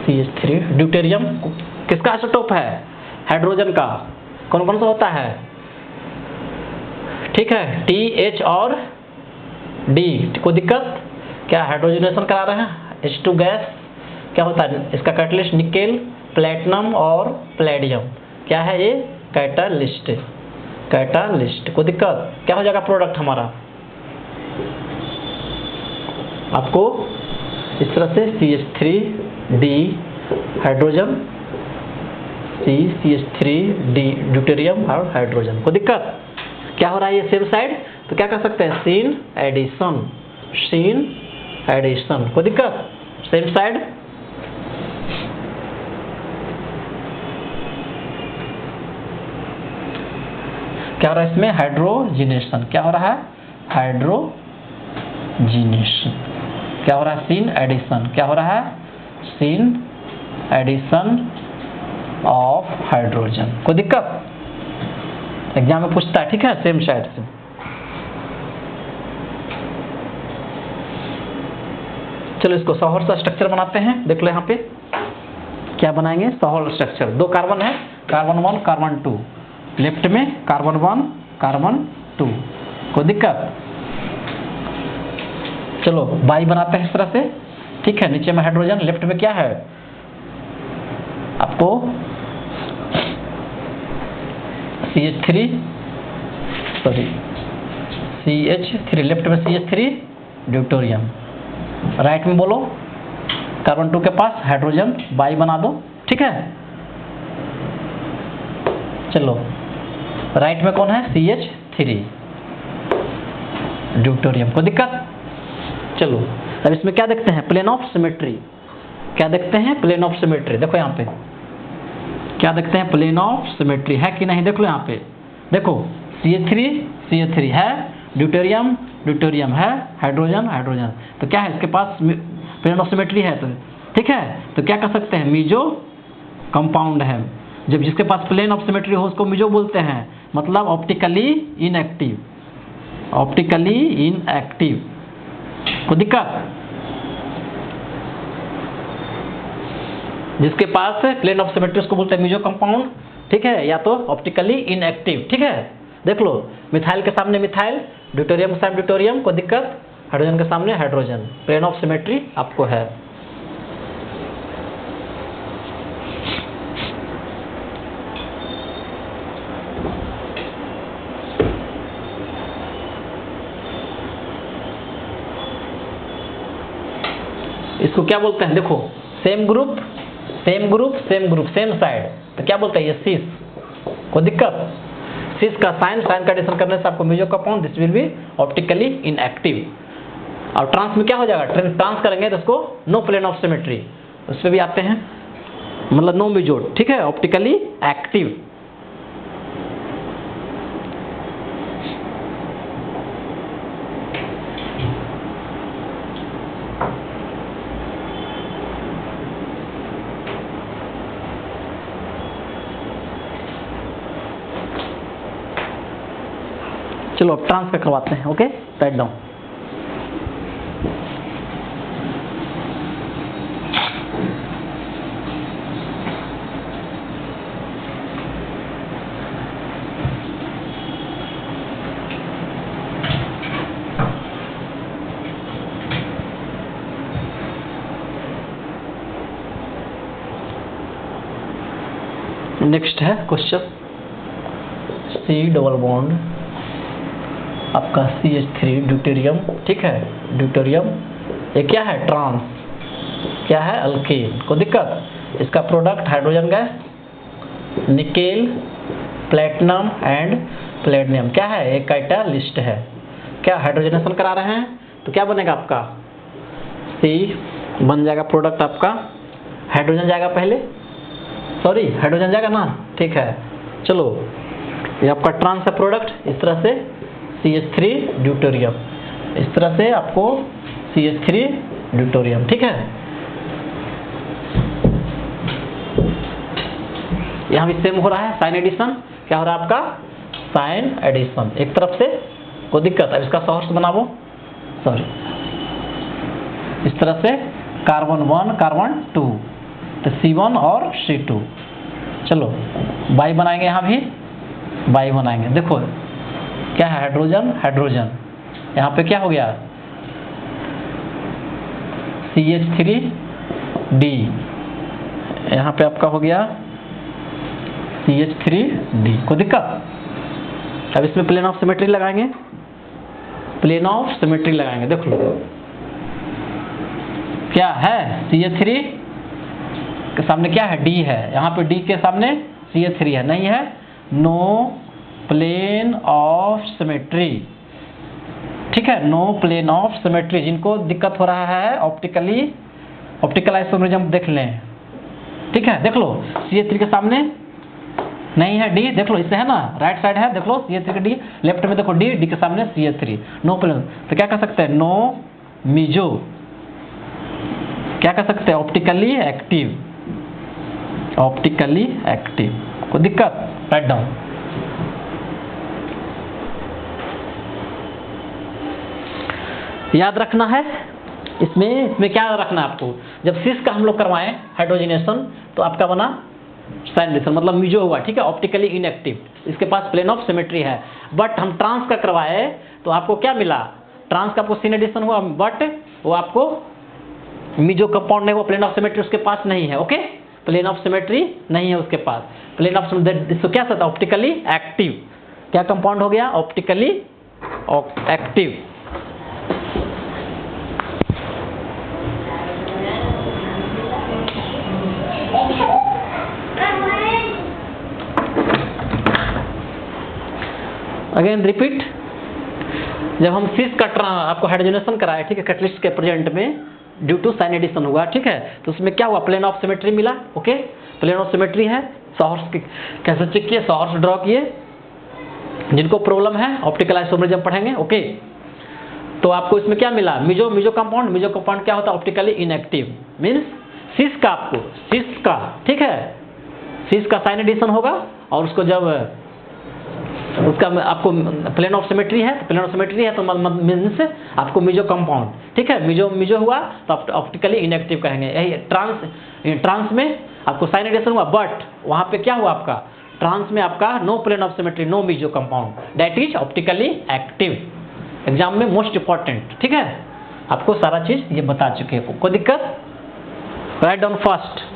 Speaker 1: CH3 ड्यूटेरियम किसका आइसोटोप है? हाइड्रोजन का। कौन कौन सा होता है? ठीक है, T, H और D। कोई दिक्कत? क्या हाइड्रोजनेशन करा रहे हैं? H2 गैस क्या होता है? इसका कैटलिस्ट निकेल, प्लेटिनम और प्लेडियम। क्या है ये? कैटालिस्ट। कैटालिस्ट। कोई दिक्कत? क्या हो जाएगा प्रोडक्ट हमारा? आपको इस तरह से CH3D हाइड्रोजन, CH3D ड्यूटेरियम और हाइड्रोजन। कोई दिक्कत? क्या हो रहा है ये सेम साइड? तो क्या कर सकते हैं? Syn addition. Syn addition. कोई दिक्कत? Same side. क्या हो रहा है इसमें? हाइड्रोजिनेशन। क्या हो रहा है? हाइड्रोजिनेशन। क्या हो रहा है? Syn addition. क्या हो रहा है? Syn addition of hydrogen. कोई दिक्कत? एग्जाम में पूछता है, ठीक है, सेम साइड से। चलो इसको सॉहर सा स्ट्रक्चर बनाते हैं। देख लो यहाँ पे क्या बनाएंगे? सॉहर स्ट्रक्चर। 2 कार्बन है, कार्बन 1 कार्बन 2। लेफ्ट में कार्बन 1 कार्बन 2। कोई दिक्कत? चलो बाई बनाते हैं इस तरह से, ठीक है। नीचे में हाइड्रोजन, लेफ्ट में क्या है आपको? CH3 लेफ्ट में CH3 ड्यूटेरियम। राइट में बोलो कार्बन 2 के पास हाइड्रोजन, बाई बना दो, ठीक है। चलो राइट में कौन है? CH3 deuterium. कोई दिक्कत? चलो अब इसमें क्या देखते हैं? Plane of symmetry. क्या देखते हैं? Plane of symmetry. देखो यहाँ पे क्या देखते हैं? प्लेन ऑफ सिमेट्री है कि नहीं? देख लो यहाँ पे, देखो CH3 है, ड्यूटेरियम ड्यूटेरियम है, हाइड्रोजन हाइड्रोजन। तो क्या है? इसके पास प्लेन ऑफ सिमेट्री है, तो ठीक है। तो क्या कर सकते हैं? मीजो कंपाउंड है। जब जिसके पास प्लेन ऑफ सिमेट्री हो उसको मीजो बोलते हैं, मतलब ऑप्टिकली इनएक्टिव। Optically inactive. कोई दिक्कत? जिसके पास प्लेन ऑफ सिमेट्री उसको बोलते हैं मीजो कंपाउंड, ठीक है, या तो ऑप्टिकली इनएक्टिव, ठीक है। देख लो मिथाइल के सामने मिथाइल, ड्यूटेरियम के सामने ड्यूटेरियम। कोई दिक्कत? हाइड्रोजन के सामने हाइड्रोजन। प्लेन ऑफ सिमेट्री आपको है। इसको क्या बोलते हैं? देखो same group same group same group same side, तो क्या बोलते हैं? ये सिस। कोई दिक्कत? सिस का साइन का एडिशन करने से आपको meso compound, this will be optically inactive. और ट्रांस में क्या हो जाएगा? ट्रांस करेंगे तो उसको नो प्लेन ऑफ सिमेट्री, उस पर भी आते हैं, मतलब नो मीजो, ठीक है, ऑप्टिकली एक्टिव। चलो अब ट्रांसफर करवाते हैं। Okay, write down. नेक्स्ट है क्वेश्चन। C डबल बॉन्ड आपका CH3 ड्यूटेरियम, ठीक है, ड्यूटेरियम। ये क्या है? ट्रांस। क्या है? अल्केन। कोई दिक्कत? इसका product hydrogen gas, nickel, platinum and platinum. क्या है? एक कैटालिस्ट है। क्या हाइड्रोजनेशन करा रहे हैं? तो क्या बनेगा आपका? C बन जाएगा प्रोडक्ट आपका, हाइड्रोजन जाएगा पहले, सॉरी हाइड्रोजन जाएगा ना, ठीक है। चलो ये आपका ट्रांस है प्रोडक्ट, इस तरह से CH3 ड्यूटेरियम, इस तरह से आपको CH3 ड्यूटेरियम, ठीक है। यहाँ भी सेम हो रहा है, साइन एडिशन। क्या हो रहा है आपका? साइन एडिशन एक तरफ से, कोई दिक्कत? अब इसका सोर्स बनाओ, सॉरी इस तरह से कार्बन 1 कार्बन 2, तो C1 और C2। चलो बाई बनाएंगे, यहाँ भी बाई बनाएंगे। देखो क्या है, हाइड्रोजन हाइड्रोजन, यहाँ पे क्या हो गया CH3D, यहाँ पे आपका हो गया CH3D, कोई दिक्कत? अब इसमें प्लेन ऑफ सिमेट्री लगाएंगे, प्लेन ऑफ सिमेट्री लगाएंगे। देख लो क्या है, CH3 के सामने क्या है, D है, यहाँ पे D के सामने CH3 है, नहीं है, नो प्लेन ऑफ सिमेट्री, ठीक है, नो प्लेन ऑफ सिमेट्री। जिनको दिक्कत हो रहा है ऑप्टिकल आइसोमरिज्म देख लें, ठीक है, देख लो CH3 के सामने नहीं है D, देख लो इससे है ना, राइट साइड है, देख लो CH3 का D, लेफ्ट में देखो D के सामने CH3, नो प्लेन, तो क्या कर सकते हैं, नो मीजो, क्या कर सकते हैं, ऑप्टिकली एक्टिव, ऑप्टिकली एक्टिव, कोई दिक्कत? Write down. याद रखना है इसमें क्या रखना है आपको, जब सिस का हम लोग करवाएं हाइड्रोजनेशन तो आपका बना साइन एडिशन, मतलब मीजो हुआ, ठीक है, ऑप्टिकली इनएक्टिव, इसके पास प्लेन ऑफ सिमेट्री है। बट हम ट्रांस का करवाए तो आपको क्या मिला, ट्रांस का आपको साइन एडिशन हुआ, बट वो आपको मीजो कंपाउंड नहीं हुआ, प्लेन ऑफ सिमेट्री उसके पास नहीं है। ओके, प्लेन ऑफ सिमेट्री नहीं है उसके पास, प्लेन ऑफ इसको क्या कहता है, ऑप्टिकली एक्टिव, क्या कंपाउंड हो गया, ऑप्टिकली एक्टिव। अगेन रिपीट, जब हम सिस का आपको हाइड्रोजनेशन कराए, ठीक है, कैटलिस्ट के प्रेजेंट में ड्यू टू साइन एडिशन हुआ, ठीक है, तो उसमें क्या हुआ, प्लेन ऑफ सिमेट्री मिला। ओके, प्लेन ऑफ सिमेट्री है, सोर्स कैसे चेक किए, सोर्स ड्रॉ किए, जिनको प्रॉब्लम है ऑप्टिकल आइसोमरिज्म पढ़ेंगे। ओके, तो आपको इसमें क्या मिला, मीजो कंपाउंड क्या होता है, ऑप्टिकली इनएक्टिव, मीन्स सिस का, आपको सिस का, ठीक है, सिस का साइन एडिशन होगा, और उसको जब उसका आपको प्लेन ऑफ सिमेट्री है, प्लेन ऑफ सिमेट्री है तो मीन्स आपको मीजो कंपाउंड, ठीक है, मीजो हुआ तो आप ऑप्टिकली इनएक्टिव कहेंगे। यही ट्रांस में आपको साइन एडिशन हुआ, बट वहां पे क्या हुआ, आपका ट्रांस में आपका no plane of symmetry, no meso compound, that is optically active. Exam में मोस्ट इंपॉर्टेंट, ठीक है, आपको सारा चीज ये बता चुके हैं, कोई दिक्कत? Write down first.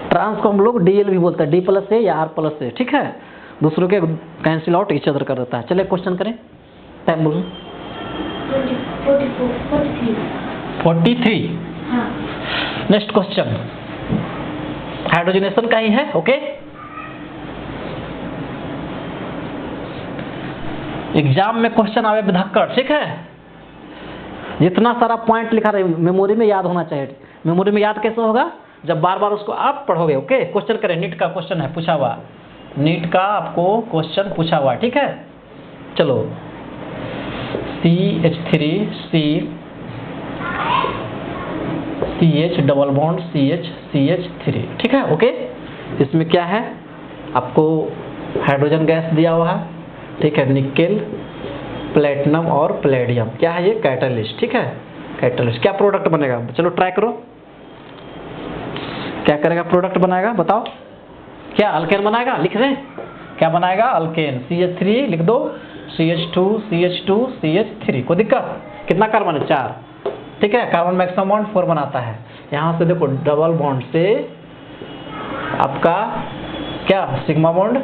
Speaker 1: ट्रांस को हम लोग DL भी बोलते हैं, D+ या R+, ठीक है, दूसरों के कैंसिल आउट इच अदर कर देता है। चलिए क्वेश्चन करें, टाइम बोलो। 43। नेक्स्ट क्वेश्चन हाइड्रोजनेशन का ही है। ओके, एग्जाम में क्वेश्चन आवे बेधक्कड़, ठीक है, जितना सारा पॉइंट लिखा रहे मेमोरी में याद होना चाहिए। मेमोरी में याद कैसे होगा, जब बार बार उसको आप पढ़ोगे। ओके, क्वेश्चन करें, नीट का क्वेश्चन है पूछा हुआ, नीट का आपको क्वेश्चन पूछा हुआ, ठीक है। चलो CH3C CH double bond CH3, ठीक है। ओके, इसमें क्या है, आपको हाइड्रोजन गैस दिया हुआ है, ठीक है, निकेल, प्लेटिनम और प्लेडियम, क्या है ये, कैटलिस्ट, ठीक है, कैटलिस्ट। क्या प्रोडक्ट बनेगा, चलो ट्राई करो, क्या करेगा, प्रोडक्ट बनाएगा, बताओ क्या, अल्केन बनाएगा, लिख रहे क्या बनाएगा, अल्केन, CH3 लिख दो, CH2 CH2 CH3, कोई दिक्कत? कितना कार्बन है, 4, ठीक है, कार्बन मैक्सिमम बॉन्ड 4 बनाता है। यहाँ से देखो डबल बॉन्ड से आपका क्या सिग्मा बॉन्ड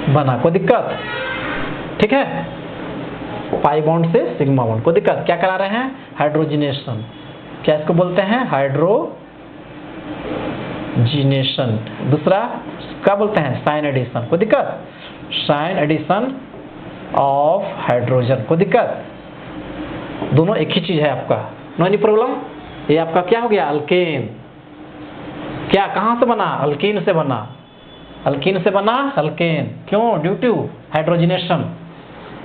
Speaker 1: बना, कोई दिक्कत? ठीक है, पाई बॉन्ड से सिग्मा बॉन्ड, कोई दिक्कत? क्या करा रहे हैं, हाइड्रोजनेशन, क्या इसको बोलते हैं, हाइड्रोजनेशन। दूसरा क्या बोलते हैं, साइन एडिशन, कोई दिक्कत? Syn addition of hydrogen. कोई दिक्कत? दोनों एक ही चीज है आपका, नो एनी प्रॉब्लम। ये आपका क्या हो गया? अल्केन। क्या कहां से बना? अल्कीन से बना। अल्कीन से बना अल्केन। क्यों? Due to hydrogenation.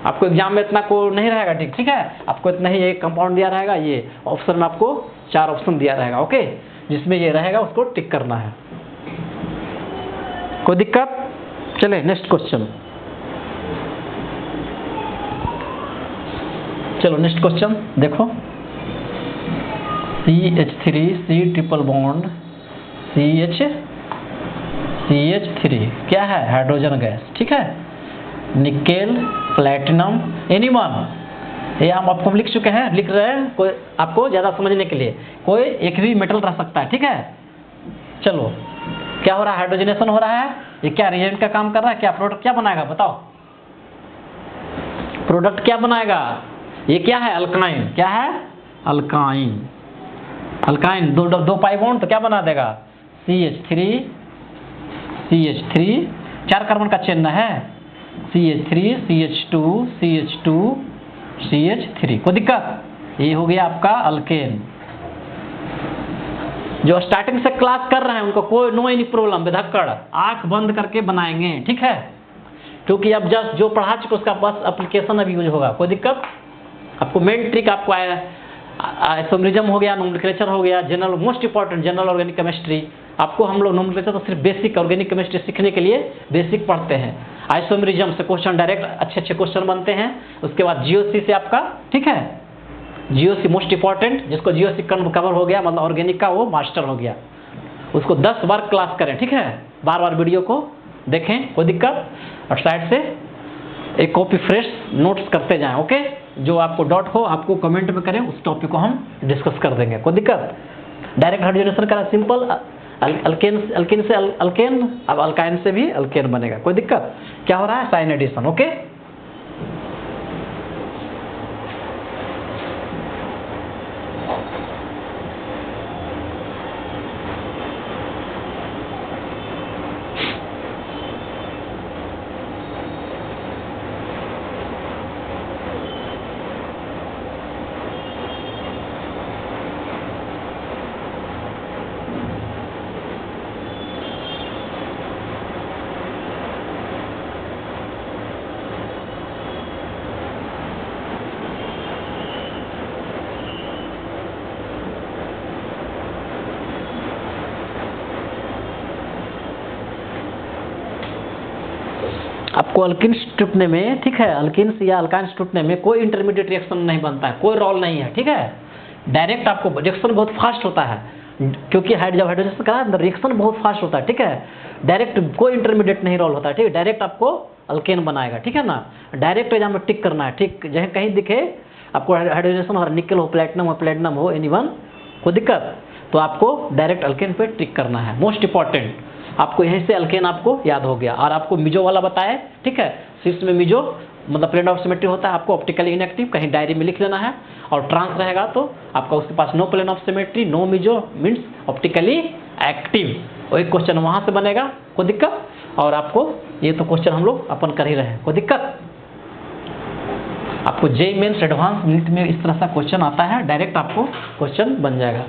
Speaker 1: आपको एग्जाम में इतना को नहीं रहेगा, ठीक है, आपको इतना ही एक कंपाउंड दिया रहेगा। ये ऑप्शन में आपको 4 ऑप्शन दिया रहेगा, ओके, जिसमें ये रहेगा उसको टिक करना है। कोई दिक्कत? चले नेक्स्ट क्वेश्चन। चलो नेक्स्ट क्वेश्चन देखो। CH3 C triple bond CH3 क्या है? हाइड्रोजन गैस, ठीक है। निकेल, प्लैटिनम, एनीवन, ये हम आपको लिख चुके हैं, लिख रहे हैं कोई आपको ज़्यादा समझने के लिए। कोई एक भी मेटल रह सकता है, ठीक है। चलो क्या हो रहा है? हाइड्रोजनेशन हो रहा है। ये क्या रिएजेंट का काम कर रहा है? क्या प्रोडक्ट क्या बनाएगा? बताओ प्रोडक्ट क्या बनाएगा? ये क्या है? अल्काइन। क्या है? अल्काइन। अल्काइन दो पाई बॉन्ड तो क्या बना देगा? CH3 4 कार्बन का चेन है। CH3 CH2 CH2 CH3। कोई दिक्कत? ये हो गया आपका अल्केन। जो स्टार्टिंग से क्लास कर रहे हैं उनको कोई नो एनी प्रॉब्लम, बेधक्कड़ आंख बंद करके बनाएंगे, ठीक है, क्योंकि अब जस्ट जो पढ़ा चुके उसका बस एप्लीकेशन अभी यूज होगा। कोई दिक्कत? आपको मेन ट्रिक आपको आइसोमरिज्म हो गया, नोमेनक्लेचर हो गया, general most important general organic chemistry. आपको हम लोग नोमेनक्लेचर तो सिर्फ बेसिक ऑर्गेनिक केमिस्ट्री सीखने के लिए बेसिक पढ़ते हैं। आइसोमरिज्म से क्वेश्चन डायरेक्ट अच्छे क्वेश्चन बनते हैं। उसके बाद GOC से आपका, ठीक है, GOC मोस्ट इंपॉर्टेंट, जिसको GOC कवर हो गया मतलब ऑर्गेनिक का वो मास्टर हो गया। उसको 10 बार क्लास करें, ठीक है, बार वीडियो को देखें। कोई दिक्कत? और साइड से एक कॉपी फ्रेश नोट्स करते जाएं, ओके। जो आपको डाउट हो आपको कमेंट में करें, उस टॉपिक को हम डिस्कस कर देंगे। कोई दिक्कत? डायरेक्ट हाइड्रोजनेशन का सिंपल अल्केन से अल्केन, अब अल्काइन से भी अल्केन बनेगा। कोई दिक्कत? क्या हो रहा है? Syn addition, okay. आपको अल्किन्स टूटने में, ठीक है, अल्किन्स या अल्काइन्स टूटने में कोई इंटरमीडिएट रिएक्शन नहीं बनता है, कोई रोल नहीं है, ठीक है। डायरेक्ट आपको रिएक्शन बहुत फास्ट होता है, क्योंकि जब हाइड्रोजनेशन का रिएक्शन बहुत फास्ट होता है, ठीक है। डायरेक्ट कोई इंटरमीडिएट नहीं रोल होता है, ठीक है। डायरेक्ट आपको अल्केन बनाएगा, ठीक है ना। डायरेक्ट एग्जाम में टिक करना है, ठीक, जहाँ कहीं दिखे आपको हाइड्रोजनेशन हो, निकल हो, प्लेटिनम हो, एनीवन, कोई दिक्कत, तो आपको डायरेक्ट अल्केन पे टिक करना है। मोस्ट इंपॉर्टेंट, आपको यहीं से अल्केन आपको याद हो गया। और आपको मिजो वाला बताए, ठीक है, शीर्ष में मिजो मतलब प्लेन ऑफ सिमेट्री होता है, आपको ऑप्टिकली इनएक्टिव कहीं डायरी में लिख लेना है। और ट्रांस रहेगा तो आपका उसके पास no plane of symmetry, no meso means optically active. और एक क्वेश्चन वहां से बनेगा, कोई दिक्कत। और आपको ये तो क्वेश्चन हम लोग अपन कर ही रहे हैं, कोई दिक्कत। आपको JEE मेंस एडवांस नीट में इस तरह का क्वेश्चन आता है, डायरेक्ट आपको क्वेश्चन बन जाएगा।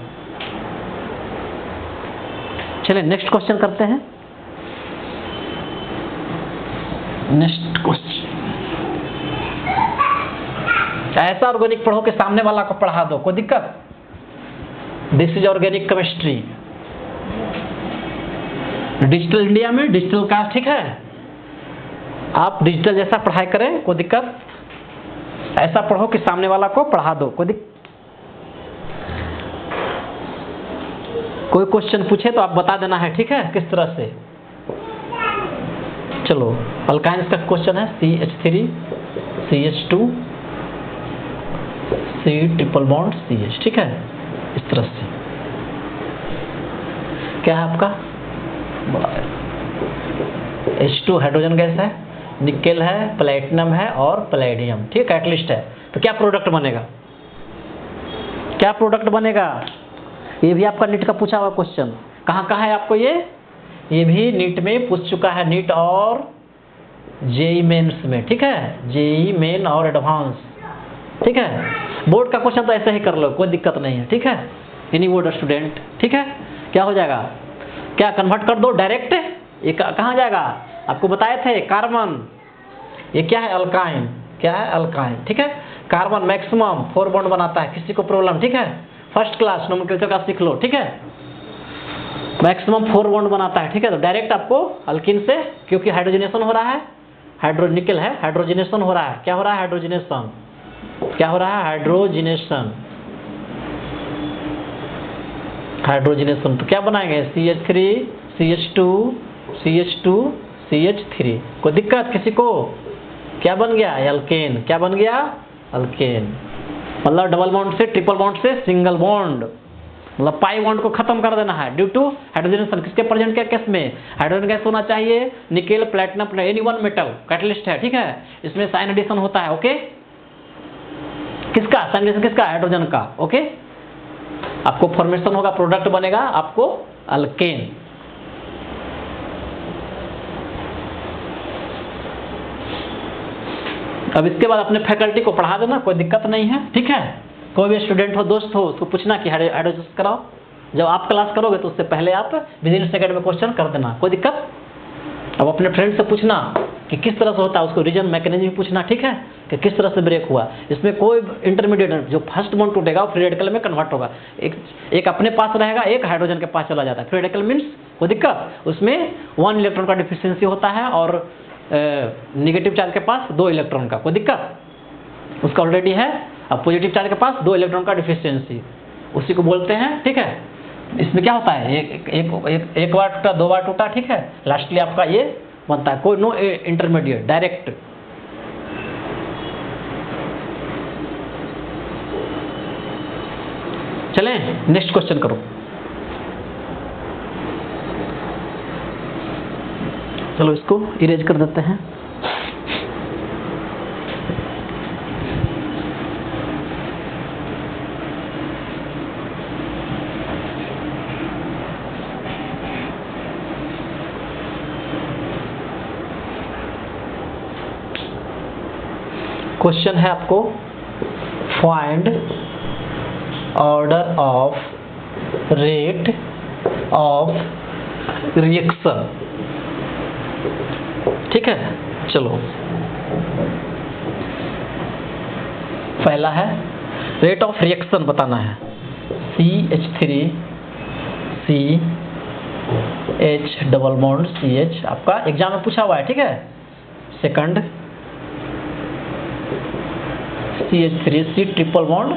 Speaker 1: चलिए नेक्स्ट क्वेश्चन करते हैं। नेक्स्ट क्वेश्चन, ऐसा ऑर्गेनिक पढ़ो कि सामने वाला को पढ़ा दो, कोई दिक्कत। This is organic chemistry, digital India में डिजिटल कास्ट, ठीक है। आप डिजिटल जैसा पढ़ाई करें, कोई दिक्कत। ऐसा पढ़ो कि सामने वाला को पढ़ा दो, कोई दिक्कत। कोई क्वेश्चन पूछे तो आप बता देना है, ठीक है, किस तरह से। चलो अल्काइन्स का क्वेश्चन है, CH3 CH2 C triple bond CH, ठीक है, इस तरह से। क्या है आपका? H2 हाइड्रोजन गैस है, निकेल है, प्लेटिनम है और पैलेडियम, ठीक है, कैटलिस्ट है। तो क्या प्रोडक्ट बनेगा? क्या प्रोडक्ट बनेगा? ये भी आपका नीट का पूछा हुआ क्वेश्चन। कहाँ है आपको ये भी नीट में पूछ चुका है, नीट और जेई मेंस में, ठीक है, जेई मेन और एडवांस, ठीक है। बोर्ड का क्वेश्चन तो ऐसे ही कर लो, कोई दिक्कत नहीं है, ठीक है। एनी बोर्ड स्टूडेंट, ठीक है। क्या हो जाएगा, क्या कन्वर्ट कर दो डायरेक्ट, ये कहाँ जाएगा, आपको बताए थे कार्बन, ये क्या है अल्काइन, क्या है अल्काइन, ठीक है। कार्बन मैक्सिमम 4 बॉन्ड बनाता है, किसी को प्रॉब्लम, ठीक है। फर्स्ट क्लास नोमेनक्लेचर का सीख लो, ठीक है। मैक्सिमम 4 बॉन्ड बनाता है, ठीक है। तो डायरेक्ट आपको अल्किन से, क्योंकि हाइड्रोजनेशन हो रहा है, हाइड्रोनिकल है, हाइड्रोजनेशन हो रहा है, क्या हो रहा है हाइड्रोजनेशन, क्या हो रहा है हाइड्रोजनेशन, हाइड्रोजनेशन। तो क्या बनाएंगे CH3 CH2 CH2 CH3, कोई दिक्कत किसी को, क्या बन गया एल्केन, क्या बन गया अल्केन। मतलब डबल बॉन्ड से ट्रिपल बॉन्ड से सिंगल बॉन्ड, मतलब पाई बॉन्ड को खत्म कर देना है ड्यू टू हाइड्रोजनेशन। किसके प्रेजेंट के केस में हाइड्रोजन गैस होना चाहिए, nickel platinum any one metal catalyst है, ठीक है। इसमें साइन एडिशन होता है, ओके। किसका साइन एडिशन, किसका हाइड्रोजन का, ओके। आपको फॉर्मेशन होगा, प्रोडक्ट बनेगा आपको अल्केन। अब इसके बाद अपने फैकल्टी को पढ़ा देना, कोई दिक्कत नहीं है, ठीक है। कोई भी स्टूडेंट हो, दोस्त हो, उसको पूछना कि हाइड्रोजन कराओ। जब आप क्लास करोगे तो उससे पहले आप विदिन सेकंड में क्वेश्चन कर देना, कोई दिक्कत। अब अपने फ्रेंड से पूछना कि किस तरह से होता है, उसको रीजन मैकेनिज्म पूछना, ठीक है, कि किस तरह से ब्रेक हुआ। इसमें कोई इंटरमीडिएट, जो फर्स्ट बॉन्ड टूटेगा वो फ्री रेडिकल में कन्वर्ट होगा, एक अपने पास रहेगा, एक हाइड्रोजन के पास चला जाता है। फ्री रेडिकल मीन्स कोई दिक्कत, उसमें 1 इलेक्ट्रॉन का डिफिशियंसी होता है और नेगेटिव चार्ज के पास 2 इलेक्ट्रॉन का, कोई दिक्कत उसका ऑलरेडी है। अब पॉजिटिव चार्ज के पास 2 इलेक्ट्रॉन का डिफिशियंसी, उसी को बोलते हैं, ठीक है। इसमें क्या होता है, एक बार टूटा, 2 बार टूटा, ठीक है, लास्टली आपका ये बनता है, कोई नो इंटरमीडिएट, डायरेक्ट। चलें नेक्स्ट क्वेश्चन करो। चलो इसको इरेज कर देते हैं। क्वेश्चन है आपको, find order of rate of reaction, ठीक है। चलो पहला है रेट ऑफ रिएक्शन बताना है, CH3 CH double bond CH, आपका एग्जाम में पूछा हुआ है, ठीक है। Second CH3 C triple bond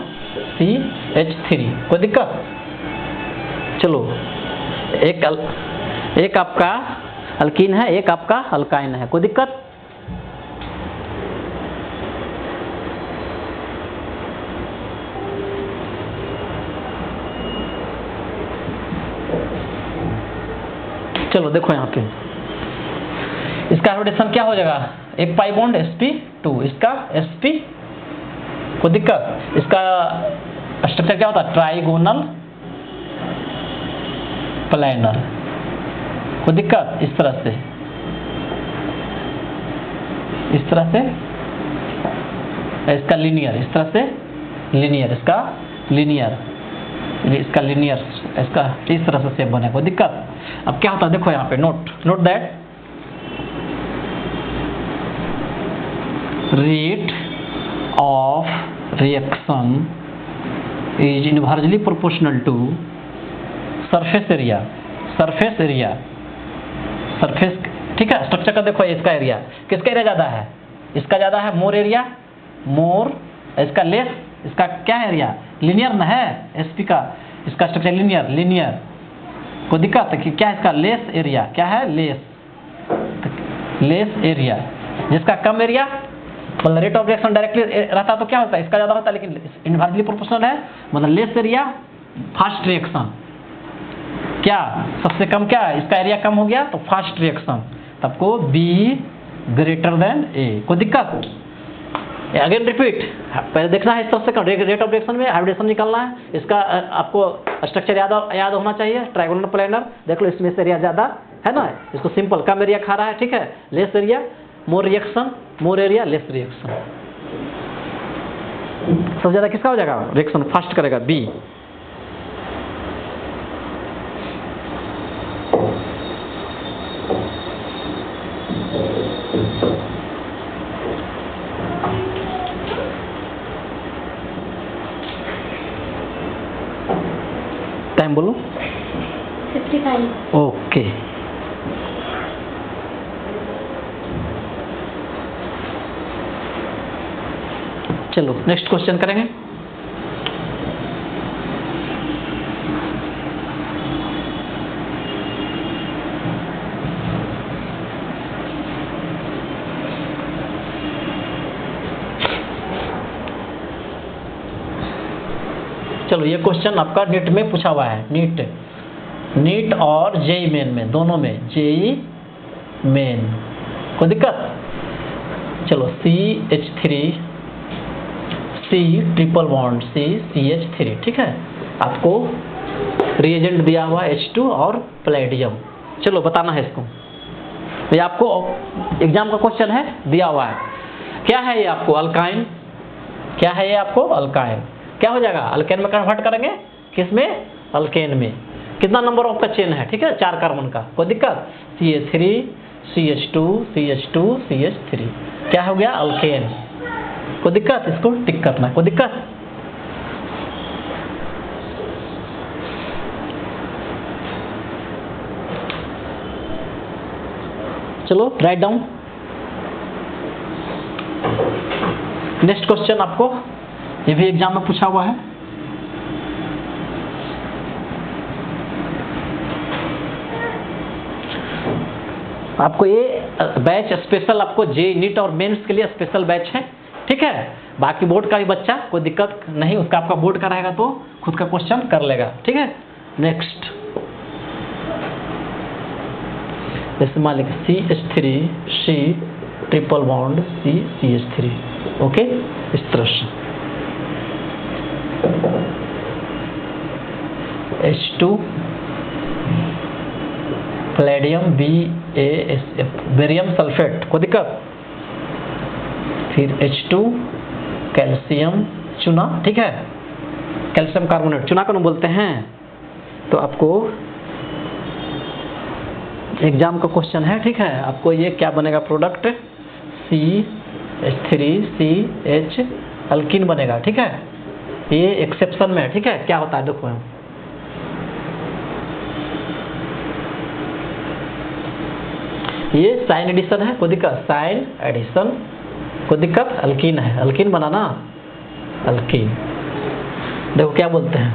Speaker 1: CH3, कोई दिक्कत। चलो एक आपका अल्कीन है, एक आपका अल्काइन है, कोई दिक्कत। चलो देखो यहाँ पे इसका हाइब्रिडेशन क्या हो जाएगा, एक पाई बॉन्ड sp2, इसका sp, कोई दिक्कत। इसका स्ट्रक्चर क्या होता है, ट्राइगोनल प्लेनर, कोई दिक्कत। इस तरह से, इस तरह से, इसका लीनियर, इस तरह से लीनियर, इसका लीनियर, इसका लीनियर, इसका इस तरह से शेप बने, कोई दिक्कत। अब क्या होता है देखो यहाँ पे, note that rate of reaction is inversely proportional to surface area, ठीक है। स्ट्रक्चर का देखो, इसका एरिया, किसका एरिया ज्यादा है, इसका ज्यादा है, मोर एरिया, मोर, इसका लेस, इसका क्या एरिया, लीनियर ना है sp का, इसका स्ट्रक्चर लीनियर, कोई दिक्कत है कि क्या, इसका लेस एरिया, क्या है लेस एरिया, जिसका कम एरिया, मतलब रेट ऑफ रिएक्शन डायरेक्टली रहता तो क्या होता है, इसका ज्यादा होता है, लेकिन इनवर्सली प्रोपोर्शनल है, मतलब लेस एरिया फास्ट रिएक्शन। क्या सबसे कम, क्या इसका एरिया कम हो गया तो फास्ट रिएक्शन, तब को B ग्रेटर देन A, कोई दिक्कत। अगेन रिपीट, पहले देखना है इस तरह से रेट ऑफ रिएक्शन में हाइब्रिडेशन निकालना है। इसका आपको स्ट्रक्चर याद होना चाहिए, ट्राइगोनल प्लेनर, देख लो इसमें से एरिया ज्यादा है ना, इसको सिंपल कम एरिया खा रहा है, ठीक है, less area more reaction, more area, less reaction. सबसे ज़्यादा किसका हो जाएगा रिएक्शन, फास्ट करेगा बी। टाइम बोलो।
Speaker 2: 55।
Speaker 1: ओके, चलो नेक्स्ट क्वेश्चन करेंगे। चलो ये क्वेश्चन आपका नीट में पूछा हुआ है, नीट और जेई मेन में, दोनों में, जेई मेन। कोई दिक्कत? चलो CH3 C triple bond CH3, ठीक है। आपको रिएजेंट दिया हुआ H2 और प्लेडियम। चलो बताना है इसको, ये आपको एग्जाम का क्वेश्चन है, दिया हुआ है। क्या है ये आपको अल्काइन, क्या है ये आपको अल्काइन। क्या हो जाएगा, अल्केन में कन्वर्ट करेंगे, किस में, अल्केन में। कितना नंबर ऑफ का चेन है, ठीक है, 4 कार्बन का। कोई दिक्कत? CH3 CH2 CH2 CH3, क्या हो गया, अल्केन। कोई दिक्कत? इसको टिक करना, कोई दिक्कत? चलो राइट डाउन। नेक्स्ट क्वेश्चन आपको, ये भी एग्जाम में पूछा हुआ है। आपको ये बैच स्पेशल, आपको जे नीट और मेंस के लिए स्पेशल बैच है, ठीक है। बाकी बोर्ड का भी बच्चा कोई दिक्कत नहीं, उसका आपका बोर्ड का रहेगा तो खुद का क्वेश्चन कर लेगा, ठीक है। नेक्स्ट जैसे मान लीजिए CH3 C triple bond CH3, okay, इस तरह से। H2 Palladium BaSF, barium sulphate, कोई दिक्कत? फिर H2 कैल्शियम चूना, ठीक है, कैल्शियम कार्बोनेट, चूना को बोलते हैं। तो आपको एग्जाम का क्वेश्चन है, ठीक है। आपको ये क्या बनेगा प्रोडक्ट, CH3CH अल्कीन बनेगा, ठीक है। ये एक्सेप्शन में है, ठीक है। क्या होता है देखो, ये साइन एडिशन है, कोई दिक्कत? साइन एडिशन, कोई दिक्कत? अल्कीन है, अल्कीन बनाना, अल्कीन। देखो क्या बोलते हैं,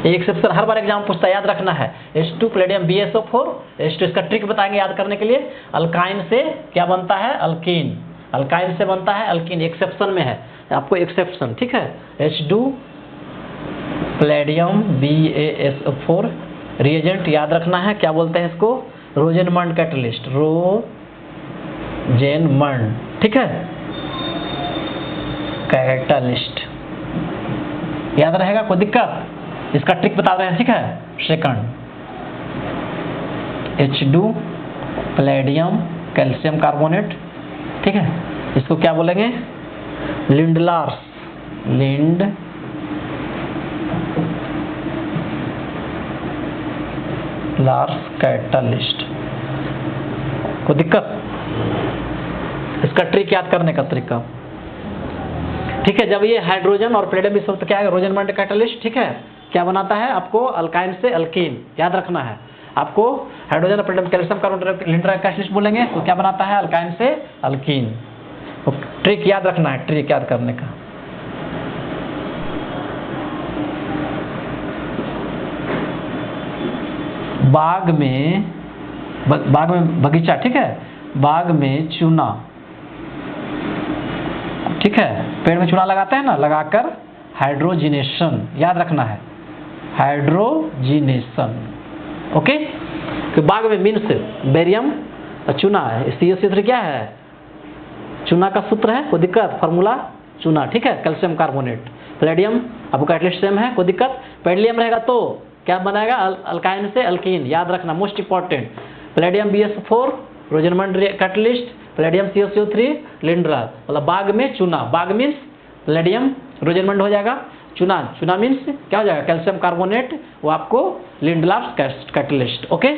Speaker 1: ये एक्सेप्शन हर बार एग्जाम पूछता है, याद रखना है। H2 प्लेडियम BaSO4, H2 इसका ट्रिक बताएंगे याद करने के लिए। अल्काइन से क्या बनता है, अल्कीन, अल्काइन से बनता है अल्कीन, एक्सेप्शन में है आपको एक्सेप्शन, ठीक है। H2 प्लेडियम BaSO4, रिएजेंट याद रखना है, क्या बोलते हैं इसको, रोजेनमंड कैटलिस्ट, रोजेनमंड, ठीक है, कैटलिस्ट याद रहेगा, कोई दिक्कत? इसका ट्रिक बता रहे हैं, ठीक है। Second H2 Palladium calcium carbonate, ठीक है, इसको क्या बोलेंगे, लिंडलार्स, लिंडलार्स कैटलिस्ट, कोई दिक्कत? इसका ट्रिक याद करने का तरीका, ठीक है। जब ये हाइड्रोजन और प्लेडियम सब तो क्या है, रोजेनमंड कैटलिस्ट, ठीक है, क्या बनाता है आपको, अल्काइन से अल्कीन, याद रखना है आपको। हाइड्रोजन और Palladium calcium carbonate Lindlar's catalyst बोलेंगे तो क्या बनाता है, अल्काइन से अल्कीन। ट्रिक याद रखना है, ट्रिक याद करने का। बाग में बगीचा, ठीक है, बाग में चूना, ठीक है, पेड़ में चूना लगाते हैं ना, लगाकर हाइड्रोजिनेशन, याद रखना है, हाइड्रोजिनेशन, ओके। तो बाग में मीन्स बेरियम और चूना है, CH3 क्या है, चूना का सूत्र है, कोई दिक्कत? फार्मूला चूना, ठीक है, कैल्शियम कार्बोनेट। प्लेडियम आपको कैटलिस्ट सेम है, कोई दिक्कत? पेडियम रहेगा तो क्या बनाएगा, अल्काइन से अल्कीन, याद रखना, most important. Palladium BaSO4 Rosenmund catalyst, palladium CaCO3 Lindlar, मतलब बाग में चूना, बाग मीन्स पैलेडियम रोजेनमेंट हो जाएगा, चूना, चूना मीन्स क्या हो जाएगा कैल्शियम कार्बोनेट, वो आपको लिंडलाफ कैटलिस्ट। ओके,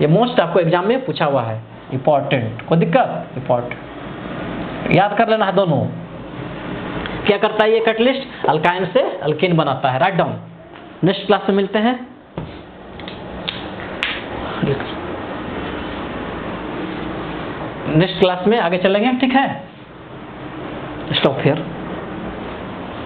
Speaker 1: ये मोस्ट आपको एग्जाम में पूछा हुआ है, इंपॉर्टेंट, कोई दिक्कत, इंपॉर्टेंट याद कर लेना है दोनों। क्या करता है ये कैटलिस्ट, अल्काइन से अल्कीन बनाता है, राइट डाउन। नेक्स्ट क्लास में मिलते हैं, नेक्स्ट क्लास में आगे चलेंगे, ठीक है, स्टॉप हियर।